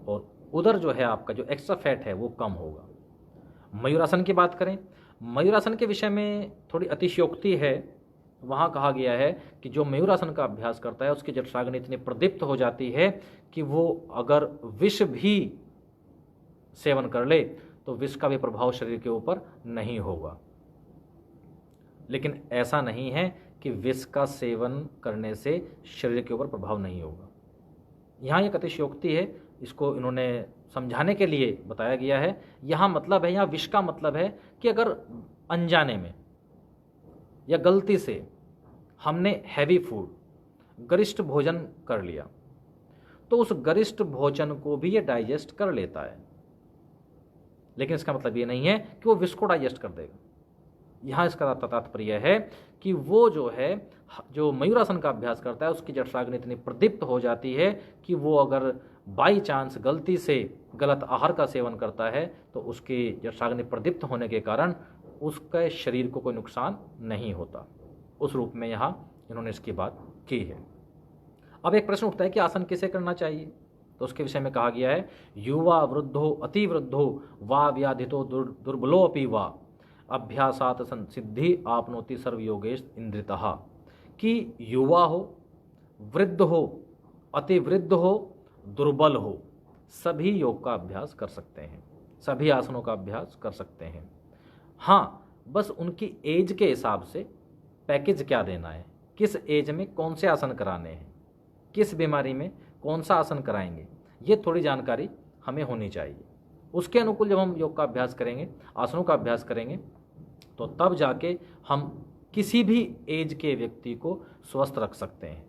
और उदर जो है आपका जो एक्स्ट्रा फैट है वो कम होगा। मयूरासन की बात करें, मयूरासन के विषय में थोड़ी अतिशयोक्ति है। वहाँ कहा गया है कि जो मयूरासन का अभ्यास करता है उसकी जठराग्नि इतनी प्रदीप्त हो जाती है कि वो अगर विष भी सेवन कर ले तो विष का भी प्रभाव शरीर के ऊपर नहीं होगा। लेकिन ऐसा नहीं है कि विष का सेवन करने से शरीर के ऊपर प्रभाव नहीं होगा। यहाँ एक अतिशयोक्ति है, इसको इन्होंने समझाने के लिए बताया गया है। यहाँ मतलब है, यहाँ विष का मतलब है कि अगर अनजाने में या गलती से हमने हैवी फूड, गरिष्ठ भोजन कर लिया, तो उस गरिष्ठ भोजन को भी ये डाइजेस्ट कर लेता है, लेकिन इसका मतलब ये नहीं है कि वो विष को डाइजेस्ट कर देगा। यहाँ इसका तात्पर्य है कि वो जो है, जो मयूरासन का अभ्यास करता है, उसकी जठराग्नि इतनी प्रदीप्त हो जाती है कि वो अगर बाई चांस गलती से गलत आहार का सेवन करता है तो उसकी जठराग्नि प्रदीप्त होने के कारण उसके शरीर को कोई नुकसान नहीं होता। उस रूप में यहाँ इन्होंने इसकी बात की है। अब एक प्रश्न उठता है कि आसन किसे करना चाहिए, तो उसके विषय में कहा गया है, युवा वृद्धो अतिवृद्धो वा व्याधितो दुर्बलो अपि वा अभ्यासात सिद्धि आपनोति सर्वयोगेश इंद्रितः। कि युवा हो, वृद्ध हो, अतिवृद्ध हो, दुर्बल हो, सभी योग का अभ्यास कर सकते हैं, सभी आसनों का अभ्यास कर सकते हैं। हाँ, बस उनकी एज के हिसाब से पैकेज क्या देना है, किस एज में कौन से आसन कराने हैं, किस बीमारी में कौन सा आसन कराएंगे, ये थोड़ी जानकारी हमें होनी चाहिए। उसके अनुकूल जब हम योग का अभ्यास करेंगे, आसनों का अभ्यास करेंगे, तो तब जाके हम किसी भी एज के व्यक्ति को स्वस्थ रख सकते हैं।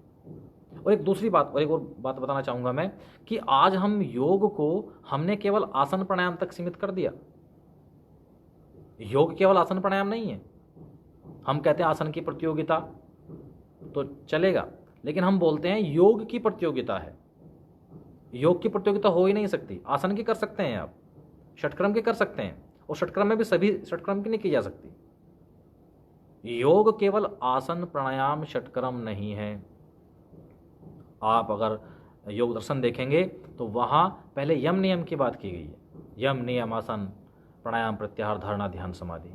और एक दूसरी बात, और एक और बात बताना चाहूँगा मैं, कि आज हम योग को हमने केवल आसन प्राणायाम तक सीमित कर दिया। योग केवल आसन प्राणायाम नहीं है। हम कहते हैं आसन की प्रतियोगिता तो चलेगा, लेकिन हम बोलते हैं योग की प्रतियोगिता है। योग की प्रतियोगिता हो ही नहीं सकती। आसन की कर सकते हैं आप, षटक्रम की कर सकते हैं, और षटक्रम में भी सभी षटक्रम की नहीं की जा सकती। योग केवल आसन प्राणायाम षटक्रम नहीं है। आप अगर योग दर्शन देखेंगे तो वहाँ पहले यम नियम की बात की गई है, यम नियम आसन प्राणायाम प्रत्याहार धारणा ध्यान समाधि।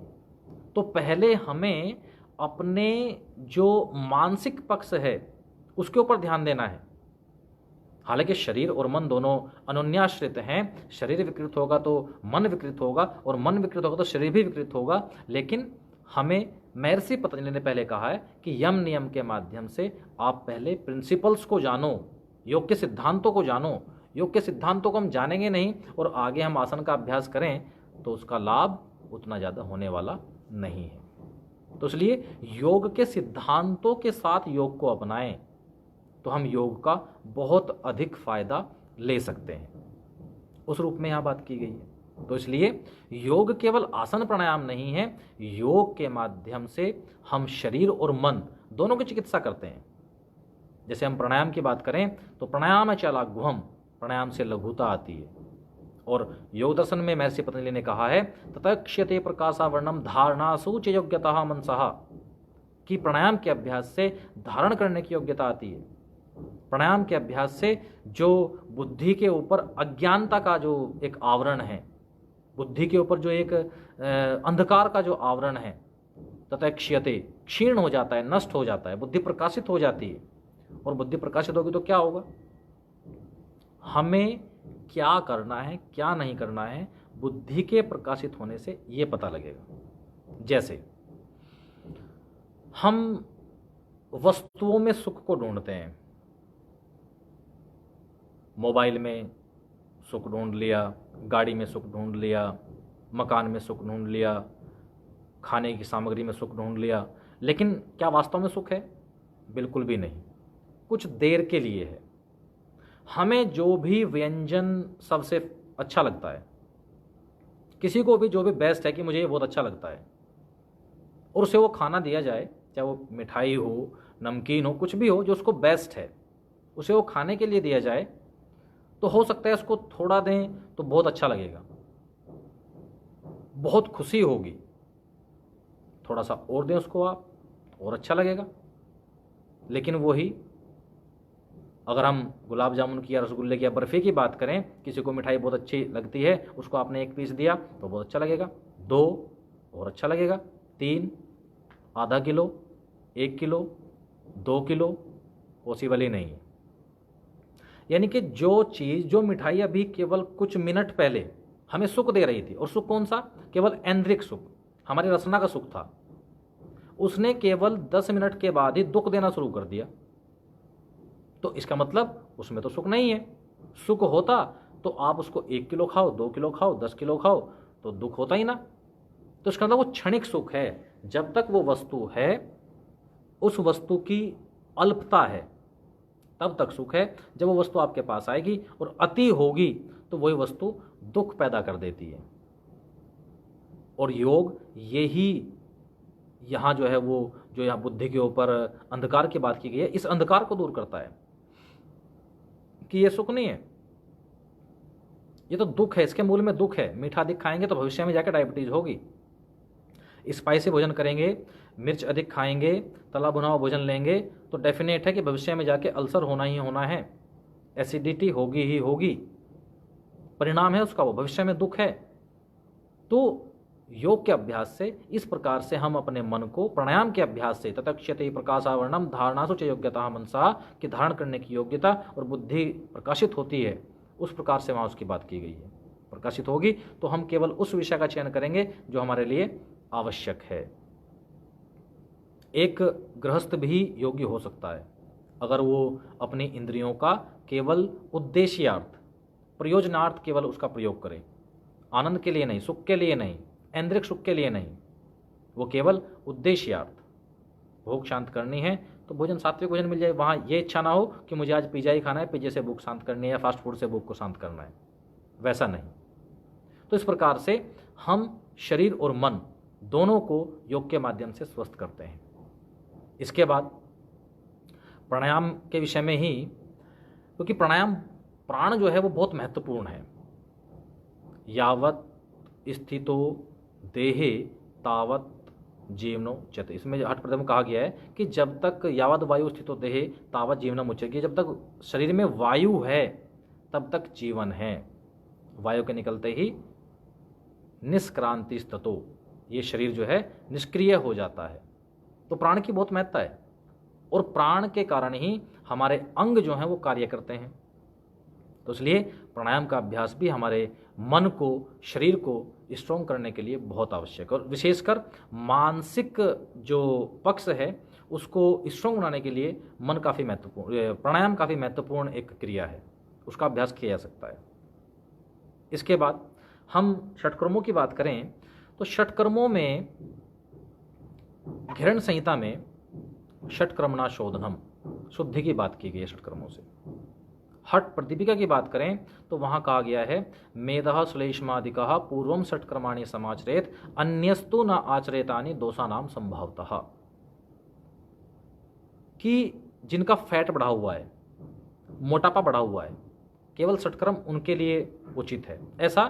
तो पहले हमें अपने जो मानसिक पक्ष है उसके ऊपर ध्यान देना है। हालांकि शरीर और मन दोनों अनुन्याश्रित हैं, शरीर विकृत होगा तो मन विकृत होगा, और मन विकृत होगा तो शरीर भी विकृत होगा। लेकिन हमें महर्षि पतंजलि ने पहले कहा है कि यम नियम के माध्यम से आप पहले प्रिंसिपल्स को जानो, योग के सिद्धांतों को जानो। योग के सिद्धांतों को हम जानेंगे नहीं और आगे हम आसन का अभ्यास करें तो उसका लाभ उतना ज़्यादा होने वाला नहीं है। तो इसलिए योग के सिद्धांतों के साथ योग को अपनाएं तो हम योग का बहुत अधिक फायदा ले सकते हैं। उस रूप में यहाँ बात की गई है। तो इसलिए योग केवल आसन प्राणायाम नहीं है, योग के माध्यम से हम शरीर और मन दोनों की चिकित्सा करते हैं। जैसे हम प्राणायाम की बात करें तो प्राणायाम च लघ्वम, प्राणायाम से लघुता आती है। और योग दर्शन में महर्षि पतंजलि ने कहा है, ततक्ष्यते प्रकाशावर्णम धारणासु च योग्यता मनसः, कि प्राणायाम के अभ्यास से धारण करने की योग्यता आती है। प्राणायाम के अभ्यास से जो बुद्धि के ऊपर अज्ञानता का जो एक आवरण है, बुद्धि के ऊपर जो एक अंधकार का जो आवरण है, ततक्ष्यते, क्षीण हो जाता है, नष्ट हो जाता है, बुद्धि प्रकाशित हो जाती है। और बुद्धि प्रकाशित होगी तो क्या होगा, हमें क्या करना है क्या नहीं करना है, बुद्धि के प्रकाशित होने से ये पता लगेगा। जैसे हम वस्तुओं में सुख को ढूंढते हैं, मोबाइल में सुख ढूंढ लिया, गाड़ी में सुख ढूंढ लिया, मकान में सुख ढूंढ लिया, खाने की सामग्री में सुख ढूंढ लिया, लेकिन क्या वास्तव में सुख है? बिल्कुल भी नहीं, कुछ देर के लिए है। हमें जो भी व्यंजन सबसे अच्छा लगता है, किसी को भी जो भी बेस्ट है कि मुझे ये बहुत अच्छा लगता है, और उसे वो खाना दिया जाए, चाहे वो मिठाई हो, नमकीन हो, कुछ भी हो, जो उसको बेस्ट है उसे वो खाने के लिए दिया जाए, तो हो सकता है उसको थोड़ा दें तो बहुत अच्छा लगेगा, बहुत खुशी होगी। थोड़ा सा और दें उसको आप, और अच्छा लगेगा। लेकिन वही अगर हम गुलाब जामुन की या रसगुल्ले की या बर्फ़ी की बात करें, किसी को मिठाई बहुत अच्छी लगती है, उसको आपने एक पीस दिया तो बहुत अच्छा लगेगा, 2 और अच्छा लगेगा, 3 आधा किलो, 1 किलो, 2 किलो पॉसिबल ही नहीं है। यानी कि जो चीज़, जो मिठाई अभी केवल कुछ मिनट पहले हमें सुख दे रही थी, और सुख कौन सा? केवल ऐन्द्रिक सुख, हमारी रसना का सुख था, उसने केवल 10 मिनट के बाद ही दुख देना शुरू कर दिया। तो इसका मतलब उसमें तो सुख नहीं है। सुख होता तो आप उसको 1 किलो खाओ, 2 किलो खाओ, 10 किलो खाओ, तो दुख होता ही ना। तो इसका मतलब वो क्षणिक सुख है। जब तक वो वस्तु है, उस वस्तु की अल्पता है, तब तक सुख है। जब वो वस्तु आपके पास आएगी और अति होगी तो वही वस्तु दुख पैदा कर देती है। और योग यही यहाँ जो है वो जो यहाँ बुद्धि के ऊपर अंधकार की बात की गई है, इस अंधकार को दूर करता है कि ये सुख नहीं है, ये तो दुख है। इसके मूल में दुख है। मीठा अधिक खाएंगे तो भविष्य में जाकर डायबिटीज होगी। स्पाइसी भोजन करेंगे, मिर्च अधिक खाएंगे, तला भुना हुआ भोजन लेंगे तो डेफिनेट है कि भविष्य में जाके अल्सर होना ही होना है, एसिडिटी होगी ही होगी, परिणाम है उसका, वो भविष्य में दुख है। तो योग के अभ्यास से इस प्रकार से हम अपने मन को प्राणायाम के अभ्यास से ततक्षते प्रकाशावरणम धारणासु च योग्यता मनसा की धारण करने की योग्यता और बुद्धि प्रकाशित होती है, उस प्रकार से वहाँ उसकी बात की गई है। प्रकाशित होगी तो हम केवल उस विषय का चयन करेंगे जो हमारे लिए आवश्यक है। एक गृहस्थ भी योगी हो सकता है अगर वो अपनी इंद्रियों का केवल उद्देश्यार्थ, प्रयोजनार्थ केवल उसका प्रयोग करे, आनंद के लिए नहीं, सुख के लिए नहीं, ऐन्द्रिक सुख के लिए नहीं, वो केवल उद्देश्यार्थ, भूख शांत करनी है तो भोजन सात्विक भोजन मिल जाए। वहाँ ये इच्छा ना हो कि मुझे आज पिज्जा ही खाना है, पिज्जे से भूख शांत करनी है या फास्ट फूड से भूख को शांत करना है, वैसा नहीं। तो इस प्रकार से हम शरीर और मन दोनों को योग के माध्यम से स्वस्थ करते हैं। इसके बाद प्राणायाम के विषय में ही, क्योंकि प्राणायाम प्राण जो है वो बहुत महत्वपूर्ण है। यावत स्थितो देहे तावत जीवनो उच्यते, इसमें हठ प्रथम कहा गया है कि जब तक यावत वायु स्थितो देहे तावत जीवनम उच्यते, जब तक शरीर में वायु है तब तक जीवन है। वायु के निकलते ही निष्क्रांति ततो, ये शरीर जो है निष्क्रिय हो जाता है। तो प्राण की बहुत महत्ता है और प्राण के कारण ही हमारे अंग जो हैं वो कार्य करते हैं। तो इसलिए प्राणायाम का अभ्यास भी हमारे मन को, शरीर को स्ट्रॉन्ग करने के लिए बहुत आवश्यक है। और विशेषकर मानसिक जो पक्ष है उसको स्ट्रॉन्ग बनाने के लिए मन काफ़ी महत्वपूर्ण, प्राणायाम काफ़ी महत्वपूर्ण एक क्रिया है, उसका अभ्यास किया जा सकता है। इसके बाद हम षटकर्मों की बात करें तो षटकर्मों में घृण संहिता में षटकर्मणा शोधनम, शुद्धि की बात की गई है षटकर्मों से। हठ प्रदीपिका की बात करें तो वहां कहा गया है मेधः श्लेष्मादिकः पूर्वम षटकर्माणि समाचरेत अन्यस्तु न आचरेतानि दोषानाम संभवतः, कि जिनका फैट बढ़ा हुआ है, मोटापा बढ़ा हुआ है, केवल षटकर्म उनके लिए उचित है, ऐसा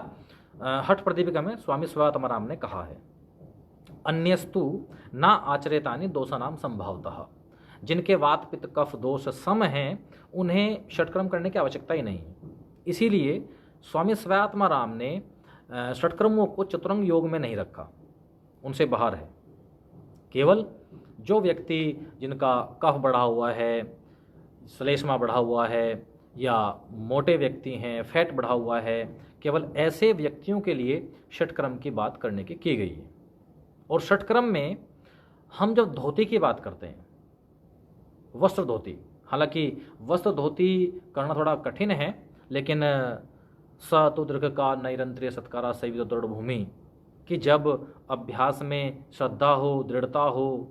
हठ प्रदीपिका में स्वामी स्वात्माराम ने कहा है। अन्यस्तु न आचरेतानि दोषानाम संभवतः, जिनके वात पित्त कफ दोष सम हैं उन्हें षटकर्म करने की आवश्यकता ही नहीं है। इसीलिए स्वामी स्वात्माराम ने षटकर्मों को चतुरंग योग में नहीं रखा, उनसे बाहर है। केवल जो व्यक्ति जिनका कफ बढ़ा हुआ है, श्लेष्मा बढ़ा हुआ है, या मोटे व्यक्ति हैं, फैट बढ़ा हुआ है, केवल ऐसे व्यक्तियों के लिए षटकर्म की बात करने की गई है। और षटकर्म में हम जब धोती की बात करते हैं, वस्त्र धोती, हालांकि वस्त्र धोती करना थोड़ा कठिन है, लेकिन स तो दीर्घ का नैरंत्रिय सत्कारा सैवित दृढ़ भूमि, कि जब अभ्यास में श्रद्धा हो, दृढ़ता हो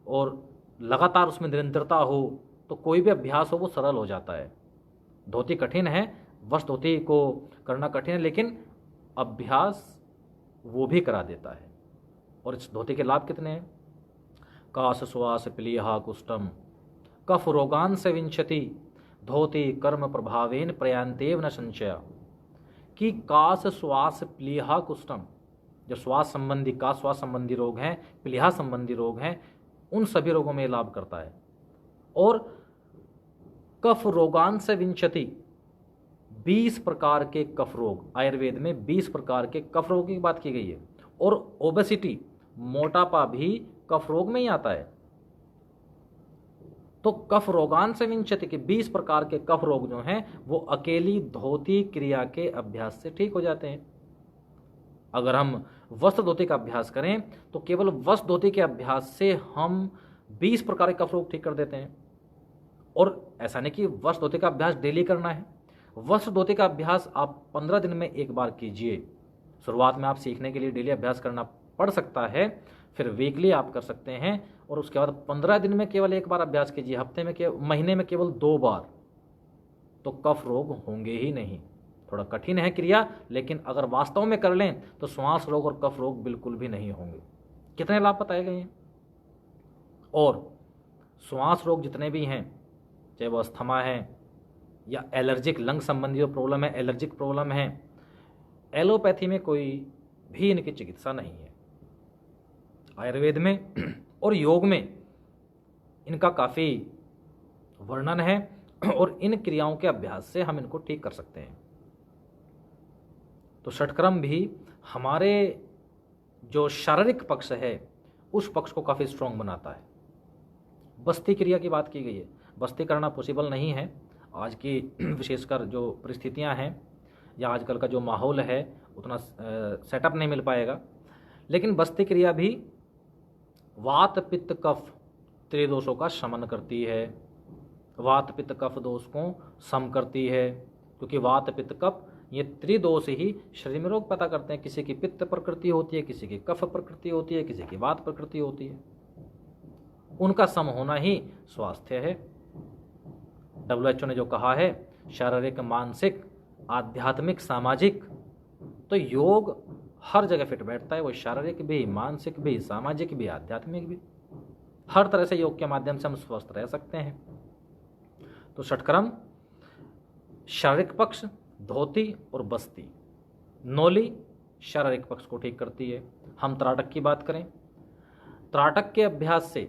और लगातार उसमें निरंतरता हो तो कोई भी अभ्यास हो वो सरल हो जाता है। धोती कठिन है, वस्त्र धोती को करना कठिन है, लेकिन अभ्यास वो भी करा देता है। और इस धोती के लाभ कितने हैं? काश श्वास प्लीहा कुष्ठम कफ रोगान से विंशति धोती कर्म प्रभावेन प्रयांतेव न संशय, कि काश श्वास प्लीहा कुष्ठम, जो श्वास संबंधी, का श्वास संबंधी रोग हैं, प्लीहा संबंधी रोग हैं, उन सभी रोगों में लाभ करता है। और कफ रोगान से विंशति, 20 प्रकार के कफ रोग, आयुर्वेद में 20 प्रकार के कफ रोग की बात की गई है। और ओबेसिटी, मोटापा भी कफ रोग में ही आता है। तो कफ रोगान से विंशति के 20 प्रकार के कफ रोग जो हैं वो अकेली धोती क्रिया के अभ्यास से ठीक हो जाते हैं। अगर हम वस्त्र धोती का अभ्यास करें तो केवल वस्त्र धोती के अभ्यास से हम 20 प्रकार के कफ रोग ठीक कर देते हैं। और ऐसा नहीं कि वस्त्र धोती का अभ्यास डेली करना है। वस्त्र धोती का अभ्यास आप 15 दिन में एक बार कीजिए। शुरुआत में आप सीखने के लिए डेली अभ्यास करना पड़ सकता है, फिर वीकली आप कर सकते हैं, और उसके बाद 15 दिन में केवल एक बार अभ्यास कीजिए, हफ्ते में महीने में केवल 2 बार, तो कफ रोग होंगे ही नहीं। थोड़ा कठिन है क्रिया, लेकिन अगर वास्तव में कर लें तो श्वास रोग और कफ रोग बिल्कुल भी नहीं होंगे। कितने लाभ बताए गए हैं। और श्वास रोग जितने भी हैं, चाहे वो अस्थमा है या एलर्जिक लंग संबंधी जो प्रॉब्लम है, एलर्जिक प्रॉब्लम है, एलोपैथी में कोई भी इनकी चिकित्सा नहीं है। आयुर्वेद में और योग में इनका काफ़ी वर्णन है, और इन क्रियाओं के अभ्यास से हम इनको ठीक कर सकते हैं। तो षटक्रम भी हमारे जो शारीरिक पक्ष है उस पक्ष को काफ़ी स्ट्रॉन्ग बनाता है। बस्ती क्रिया की बात की गई है, बस्ती करना पॉसिबल नहीं है आज की विशेषकर जो परिस्थितियां हैं या आजकल का जो माहौल है, उतना सेटअप नहीं मिल पाएगा। लेकिन बस्ती क्रिया भी वात पित्त कफ त्रिदोषों का शमन करती है, वात पित्त कफ दोष को सम करती है, क्योंकि वात पित्त कफ ये त्रिदोष ही शरीर में रोग पैदा करते हैं। किसी की पित्त प्रकृति होती है, किसी की कफ प्रकृति होती है, किसी की वात प्रकृति होती है। उनका सम होना ही स्वास्थ्य है। WHO ने जो कहा है, शारीरिक, मानसिक, आध्यात्मिक, सामाजिक, तो योग हर जगह फिट बैठता है। वो शारीरिक भी, मानसिक भी, सामाजिक भी, आध्यात्मिक भी, हर तरह से योग के माध्यम से हम स्वस्थ रह सकते हैं। तो षटक्रम, शारीरिक पक्ष, धोती और बस्ती, नौली शारीरिक पक्ष को ठीक करती है। हम त्राटक की बात करें, त्राटक के अभ्यास से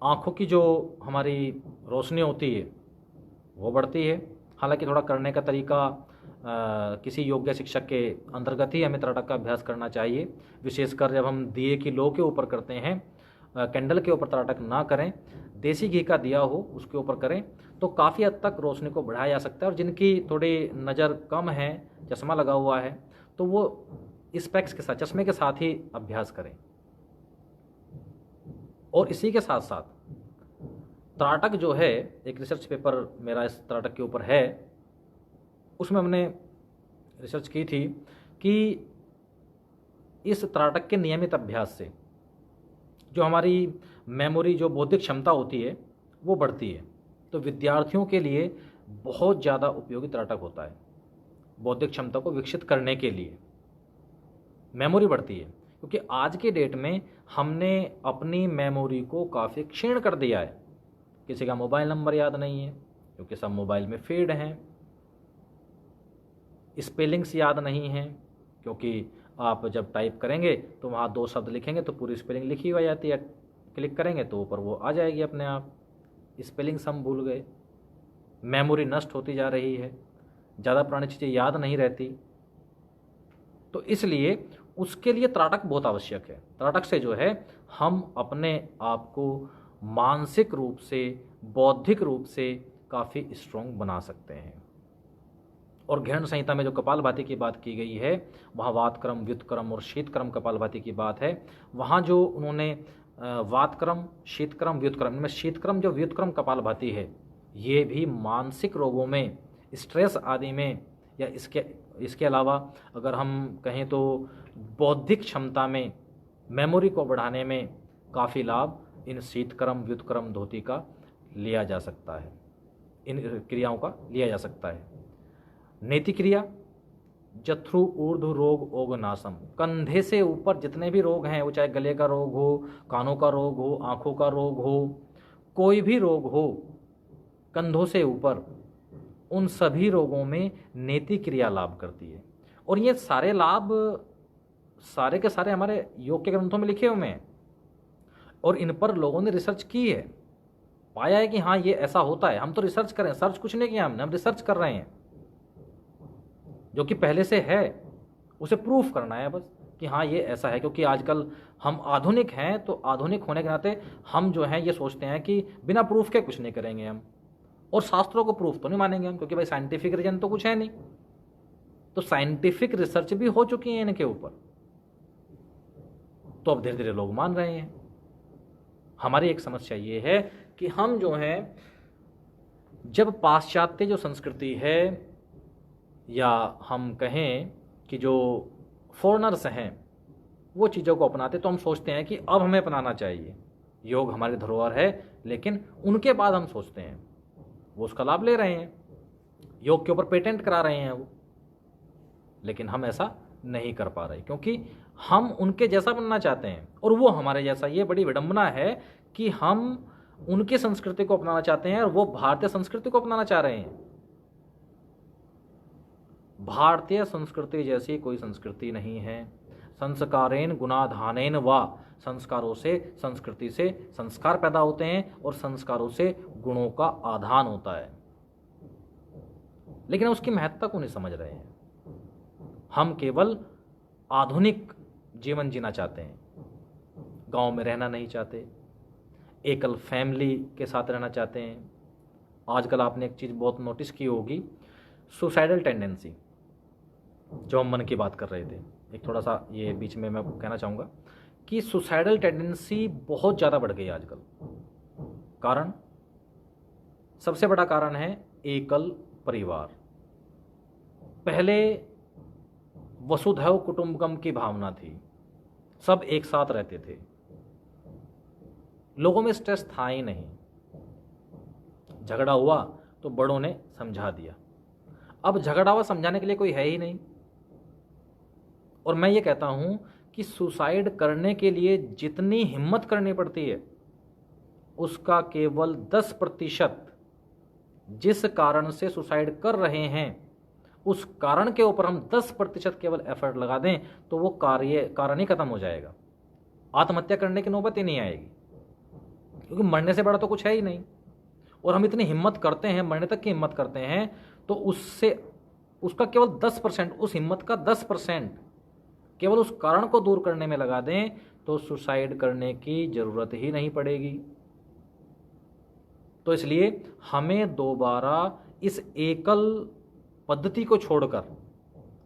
आँखों की जो हमारी रोशनी होती है वो बढ़ती है। हालांकि थोड़ा करने का तरीका किसी योग्य शिक्षक के अंतर्गत ही हमें त्राटक का अभ्यास करना चाहिए। विशेषकर जब हम दिए की लो के ऊपर करते हैं, कैंडल के ऊपर त्राटक ना करें, देसी घी का दिया हो उसके ऊपर करें, तो काफ़ी हद तक रोशनी को बढ़ाया जा सकता है। और जिनकी थोड़ी नज़र कम है, चश्मा लगा हुआ है, तो वो स्पेक्स के साथ, चश्मे के साथ ही अभ्यास करें। और इसी के साथ साथ त्राटक जो है, एक रिसर्च पेपर मेरा इस त्राटक के ऊपर है, उसमें हमने रिसर्च की थी कि इस त्राटक के नियमित अभ्यास से जो हमारी मेमोरी, जो बौद्धिक क्षमता होती है, वो बढ़ती है। तो विद्यार्थियों के लिए बहुत ज़्यादा उपयोगी त्राटक होता है। बौद्धिक क्षमता को विकसित करने के लिए मेमोरी बढ़ती है, क्योंकि आज के डेट में हमने अपनी मेमोरी को काफ़ी क्षीण कर दिया है। किसी का मोबाइल नंबर याद नहीं है, क्योंकि सब मोबाइल में फीड हैं। स्पेलिंग्स याद नहीं हैं, क्योंकि आप जब टाइप करेंगे तो वहाँ 2 शब्द लिखेंगे तो पूरी स्पेलिंग लिखी हुई जाती है, क्लिक करेंगे तो ऊपर वो आ जाएगी अपने आप। स्पेलिंग्स हम भूल गए, मेमोरी नष्ट होती जा रही है, ज़्यादा पुरानी चीज़ें याद नहीं रहती। तो इसलिए उसके लिए त्राटक बहुत आवश्यक है। त्राटक से जो है हम अपने आप को मानसिक रूप से, बौद्धिक रूप से काफ़ी स्ट्रॉन्ग बना सकते हैं। और घृण संहिता में जो कपालभाति की बात की गई है, वहाँ वातक्रम, व्युत्क्रम और शीतक्रम कपालभाति की बात है। वहाँ जो उन्होंने वातक्रम, शीतक्रम, व्युत्क्रम, इनमें शीतक्रम जो व्युत्क्रम कपालभाति है, ये भी मानसिक रोगों में, स्ट्रेस आदि में, या इसके अलावा अगर हम कहें तो बौद्धिक क्षमता में, मेमोरी को बढ़ाने में काफ़ी लाभ इन शीतक्रम, व्युत्क्रम, धोती का लिया जा सकता है, इन क्रियाओं का लिया जा सकता है। नेति क्रिया, जथ्रु ऊर्ध्व रोग ओगनाशम, कंधे से ऊपर जितने भी रोग हैं, वो चाहे गले का रोग हो, कानों का रोग हो, आँखों का रोग हो, कोई भी रोग हो, कंधों से ऊपर, उन सभी रोगों में नेति क्रिया लाभ करती है। और ये सारे लाभ सारे के सारे हमारे योग के ग्रंथों में लिखे हुए हैं, और इन पर लोगों ने रिसर्च की है, पाया है कि हाँ ये ऐसा होता है। हम तो रिसर्च कर रहे हैं, सर्च कुछ नहीं किया हमने, हम रिसर्च कर रहे हैं। जो कि पहले से है उसे प्रूफ करना है बस कि हाँ ये ऐसा है। क्योंकि आजकल हम आधुनिक हैं, तो आधुनिक होने के नाते हम जो हैं ये सोचते हैं कि बिना प्रूफ के कुछ नहीं करेंगे हम, और शास्त्रों को प्रूफ तो नहीं मानेंगे हम, क्योंकि भाई साइंटिफिक रीजन तो कुछ है नहीं। तो साइंटिफिक रिसर्च भी हो चुकी है इनके ऊपर, तो अब धीरे धीरे लोग मान रहे हैं। हमारी एक समस्या ये है कि हम जो है जब पाश्चात्य जो संस्कृति है, या हम कहें कि जो फॉरेनर्स हैं, वो चीज़ों को अपनाते, तो हम सोचते हैं कि अब हमें अपनाना चाहिए। योग हमारी धरोहर है, लेकिन उनके बाद हम सोचते हैं वो उसका लाभ ले रहे हैं, योग के ऊपर पेटेंट करा रहे हैं वो, लेकिन हम ऐसा नहीं कर पा रहे क्योंकि हम उनके जैसा बनना चाहते हैं और वो हमारे जैसा। ये बड़ी विडंबना है कि हम उनकी संस्कृति को अपनाना चाहते हैं और वो भारतीय संस्कृति को अपनाना चाह रहे हैं। भारतीय संस्कृति जैसी कोई संस्कृति नहीं है। संस्कारेण गुणाधानेन वा, संस्कारों से, संस्कृति से संस्कार पैदा होते हैं और संस्कारों से गुणों का आधान होता है, लेकिन उसकी महत्ता को नहीं समझ रहे हैं। हम केवल आधुनिक जीवन जीना चाहते हैं, गांव में रहना नहीं चाहते, एकल फैमिली के साथ रहना चाहते हैं। आजकल आपने एक चीज़ बहुत नोटिस की होगी, सुसाइडल टेंडेंसी, जो हम मन की बात कर रहे थे। एक थोड़ा सा ये बीच में मैं कहना चाहूँगा कि सुसाइडल टेंडेंसी बहुत ज़्यादा बढ़ गई आजकल। कारण, सबसे बड़ा कारण है एकल परिवार। पहले वसुधैव कुटुंबकम की भावना थी, सब एक साथ रहते थे, लोगों में स्ट्रेस था ही नहीं। झगड़ा हुआ तो बड़ों ने समझा दिया, अब झगड़ा हुआ समझाने के लिए कोई है ही नहीं। और मैं ये कहता हूं कि सुसाइड करने के लिए जितनी हिम्मत करनी पड़ती है, उसका केवल 10% जिस कारण से सुसाइड कर रहे हैं, उस कारण के ऊपर हम 10% केवल एफर्ट लगा दें तो वो कारण ही खत्म हो जाएगा। आत्महत्या करने की नौबत ही नहीं आएगी, क्योंकि मरने से बड़ा तो कुछ है ही नहीं। और हम इतनी हिम्मत करते हैं, मरने तक की हिम्मत करते हैं, तो उससे उसका केवल 10%, उस हिम्मत का 10% केवल उस कारण को दूर करने में लगा दें तो सुसाइड करने की जरूरत ही नहीं पड़ेगी। तो इसलिए हमें दोबारा इस एकल पद्धति को छोड़कर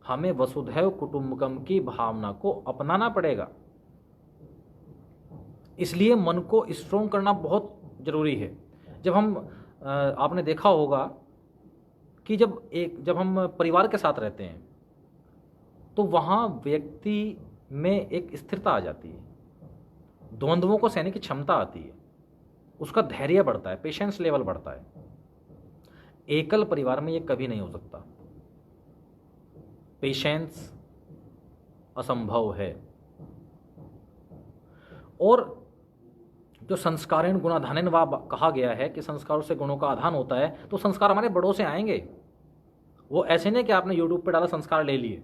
हमें वसुधैव कुटुंबकम की भावना को अपनाना पड़ेगा। इसलिए मन को स्ट्रोंग करना बहुत जरूरी है। जब हम आपने देखा होगा कि जब हम परिवार के साथ रहते हैं तो वहाँ व्यक्ति में एक स्थिरता आ जाती है, द्वंद्वों को सहने की क्षमता आती है, उसका धैर्य बढ़ता है, पेशेंस लेवल बढ़ता है। एकल परिवार में ये कभी नहीं हो सकता, पेशेंस असंभव है। और जो संस्कारेण गुणाधानेन वा कहा गया है कि संस्कारों से गुणों का आधान होता है, तो संस्कार हमारे बड़ों से आएंगे। वो ऐसे नहीं कि आपने यूट्यूब पे डाला संस्कार ले लिए।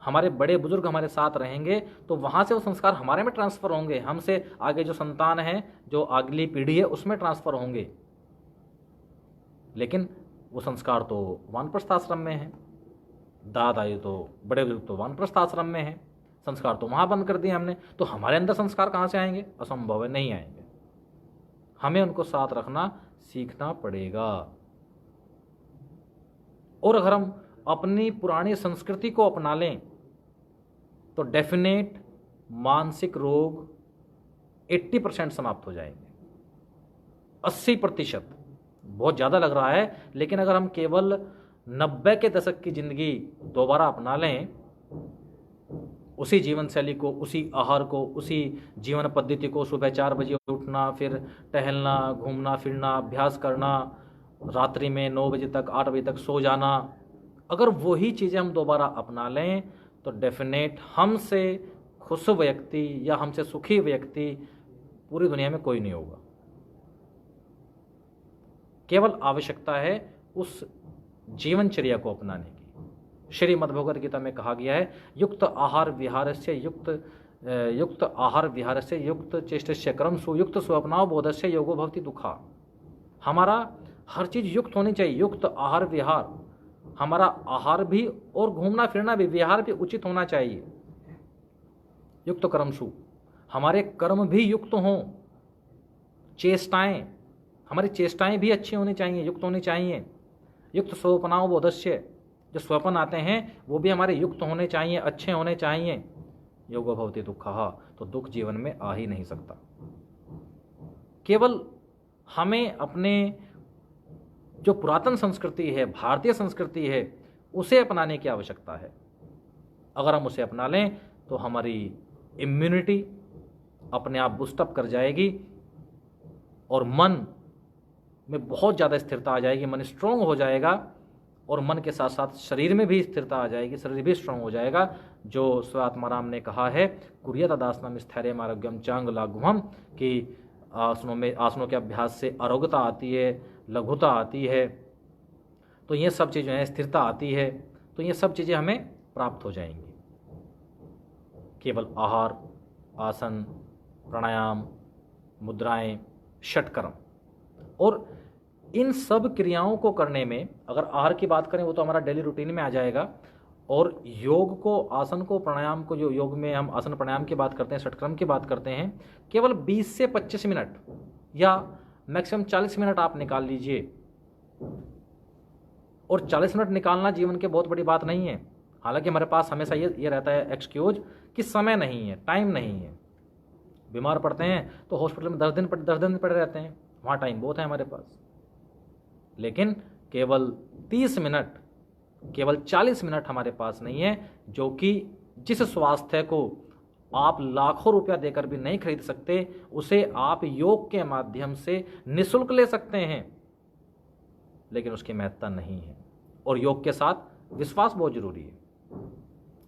हमारे बड़े बुजुर्ग हमारे साथ रहेंगे तो वहाँ से वो संस्कार हमारे में ट्रांसफ़र होंगे, हमसे आगे जो संतान है, जो अगली पीढ़ी है, उसमें ट्रांसफ़र होंगे। लेकिन वो संस्कार तो वानप्रस्थ आश्रम में है, दादा तो बड़े बुजुर्ग तो वानप्रस्थ आश्रम में है, संस्कार तो वहाँ बंद कर दिए हमने। तो हमारे अंदर संस्कार कहाँ से आएंगे? असंभव है, नहीं आएंगे। हमें उनको साथ रखना सीखना पड़ेगा। और अगर हम अपनी पुरानी संस्कृति को अपना लें तो डेफिनेट मानसिक रोग 80% समाप्त हो जाएंगे। 80% बहुत ज़्यादा लग रहा है, लेकिन अगर हम केवल 90 के दशक की ज़िंदगी दोबारा अपना लें, उसी जीवन शैली को, उसी आहार को, उसी जीवन पद्धति को, सुबह 4 बजे उठना, फिर टहलना, घूमना फिरना, अभ्यास करना, रात्रि में 9 बजे तक 8 बजे तक सो जाना, अगर वही चीज़ें हम दोबारा अपना लें तो डेफिनेट हमसे खुश व्यक्ति या हमसे सुखी व्यक्ति पूरी दुनिया में कोई नहीं होगा। केवल आवश्यकता है उस जीवनचर्या को अपनाने की। श्रीमद् भगवद गीता में कहा गया है, युक्त आहार विहारस्य युक्त चेष्टस्य कर्म सुयुक्त स्वप्नावबोधस्य योगो भवति दुखा। हमारा हर चीज़ युक्त होनी चाहिए, युक्त आहार विहार, हमारा आहार भी और घूमना फिरना भी, विहार भी उचित होना चाहिए। युक्त कर्मसु, हमारे कर्म भी युक्त हों, चेष्टाएं, हमारी चेष्टाएं भी अच्छी होनी चाहिए, युक्त होनी चाहिए। युक्त स्वप्नावबोधस्य, जो स्वप्न आते हैं वो भी हमारे युक्त होने चाहिए, अच्छे होने चाहिए। योगो भवति दुःखः, तो दुख जीवन में आ ही नहीं सकता। केवल हमें अपने जो पुरातन संस्कृति है, भारतीय संस्कृति है, उसे अपनाने की आवश्यकता है। अगर हम उसे अपना लें तो हमारी इम्यूनिटी अपने आप बूस्टअप कर जाएगी और मन में बहुत ज़्यादा स्थिरता आ जाएगी, मन स्ट्रांग हो जाएगा और मन के साथ साथ शरीर में भी स्थिरता आ जाएगी, शरीर भी स्ट्रांग हो जाएगा। जो स्वात्माराम ने कहा है, कुरियत दासनम स्थैर्यम आरोग्यम चांग लाघुम, कि आसनों के अभ्यास से आरोग्यता आती है, लघुता आती है, तो ये सब चीज़ें हैं, स्थिरता आती है, तो ये सब चीज़ें हमें प्राप्त हो जाएंगी। केवल आहार, आसन, प्राणायाम, मुद्राएं, षटकर्म, और इन सब क्रियाओं को करने में अगर आहार की बात करें वो तो हमारा डेली रूटीन में आ जाएगा, और योग को, आसन को, प्राणायाम को, जो योग में हम आसन प्राणायाम की बात करते हैं, षटकर्म की बात करते हैं, केवल 20 से 25 मिनट या मैक्सिमम 40 मिनट आप निकाल लीजिए। और 40 मिनट निकालना जीवन के बहुत बड़ी बात नहीं है। हालांकि हमारे पास हमेशा ये रहता है एक्सक्यूज कि समय नहीं है, टाइम नहीं है। बीमार पड़ते हैं तो हॉस्पिटल में 10 दिन पड़े रहते हैं, वहाँ टाइम बहुत है हमारे पास। लेकिन केवल 30 मिनट, केवल 40 मिनट हमारे पास नहीं है, जो कि जिस स्वास्थ्य को आप लाखों रुपया देकर भी नहीं खरीद सकते, उसे आप योग के माध्यम से निःशुल्क ले सकते हैं। लेकिन उसकी महत्ता नहीं है। और योग के साथ विश्वास बहुत जरूरी है।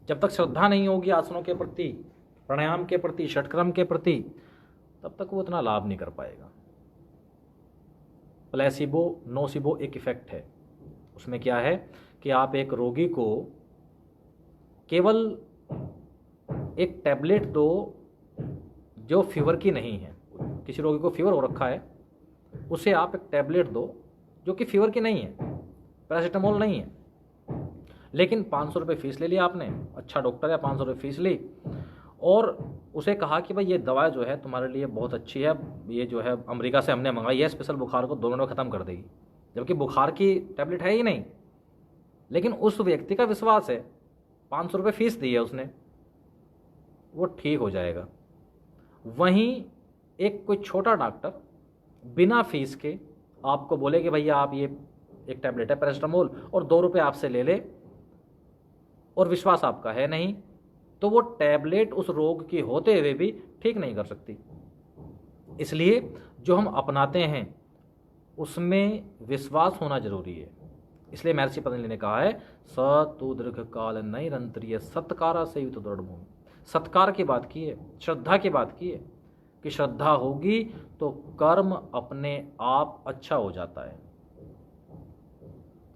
जब तक श्रद्धा नहीं होगी आसनों के प्रति, प्राणायाम के प्रति, षटकर्म के प्रति, तब तक वो इतना लाभ नहीं कर पाएगा। प्लेसिबो नोसिबो एक इफेक्ट है। उसमें क्या है कि आप एक रोगी को केवल एक टैबलेट दो जो फीवर की नहीं है। किसी रोगी को फीवर हो रखा है, उसे आप एक टैबलेट दो जो कि फीवर की नहीं है, पैरासीटामोल नहीं है, लेकिन 500 रुपये फीस ले लिया आपने, अच्छा डॉक्टर है, 500 रुपये फीस ली, और उसे कहा कि भाई ये दवा जो है तुम्हारे लिए बहुत अच्छी है, ये जो है अमेरिका से हमने मंगाई है, स्पेशल बुखार को 2 मिनट में ख़त्म कर देगी, जबकि बुखार की टैबलेट है ही नहीं। लेकिन उस व्यक्ति का विश्वास है, 500 रुपये फीस दी है उसने, वो ठीक हो जाएगा। वहीं एक कोई छोटा डॉक्टर बिना फीस के आपको बोले कि भैया आप ये एक टैबलेट है पैरासीटामोल और 2 रुपये आपसे ले ले, और विश्वास आपका है नहीं, तो वो टैबलेट उस रोग की होते हुए भी ठीक नहीं कर सकती। इसलिए जो हम अपनाते हैं उसमें विश्वास होना जरूरी है। इसलिए महर्षि पतंजलि ने कहा है, स तु दीर्घ काल नैरंतर्य सत्कारा से युक्त दृढ़ भूमि। सत्कार की बात की है, श्रद्धा की बात की है, कि श्रद्धा होगी तो कर्म अपने आप अच्छा हो जाता है,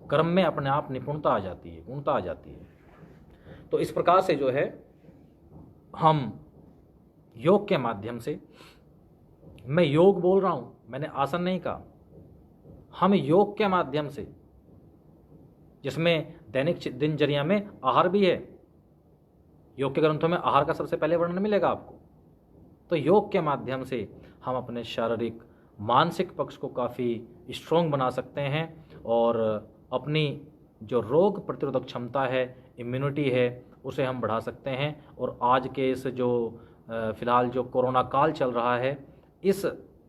कर्म में अपने आप निपुणता आ जाती है, गुणता आ जाती है। तो इस प्रकार से जो है हम योग के माध्यम से, मैं योग बोल रहा हूं, मैंने आसन नहीं कहा, हम योग के माध्यम से, जिसमें दैनिक दिनचर्या में आहार भी है, योग के ग्रंथों में आहार का सबसे पहले वर्णन मिलेगा आपको। तो योग के माध्यम से हम अपने शारीरिक मानसिक पक्ष को काफ़ी स्ट्रॉन्ग बना सकते हैं, और अपनी जो रोग प्रतिरोधक क्षमता है, इम्यूनिटी है, उसे हम बढ़ा सकते हैं। और आज के इस जो फिलहाल जो कोरोना काल चल रहा है, इस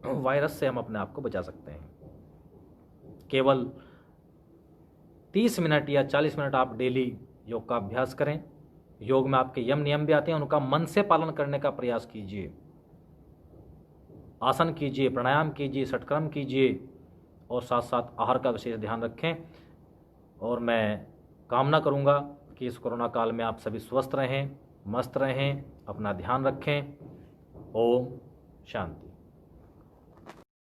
वायरस से हम अपने आप को बचा सकते हैं। केवल 30 मिनट या 40 मिनट आप डेली योग का अभ्यास करें। योग में आपके यम नियम भी आते हैं, उनका मन से पालन करने का प्रयास कीजिए। आसन कीजिए, प्राणायाम कीजिए, षटकर्म कीजिए, और साथ साथ आहार का विशेष ध्यान रखें। और मैं कामना करूंगा कि इस कोरोना काल में आप सभी स्वस्थ रहें, मस्त रहें, अपना ध्यान रखें। ओम शांति।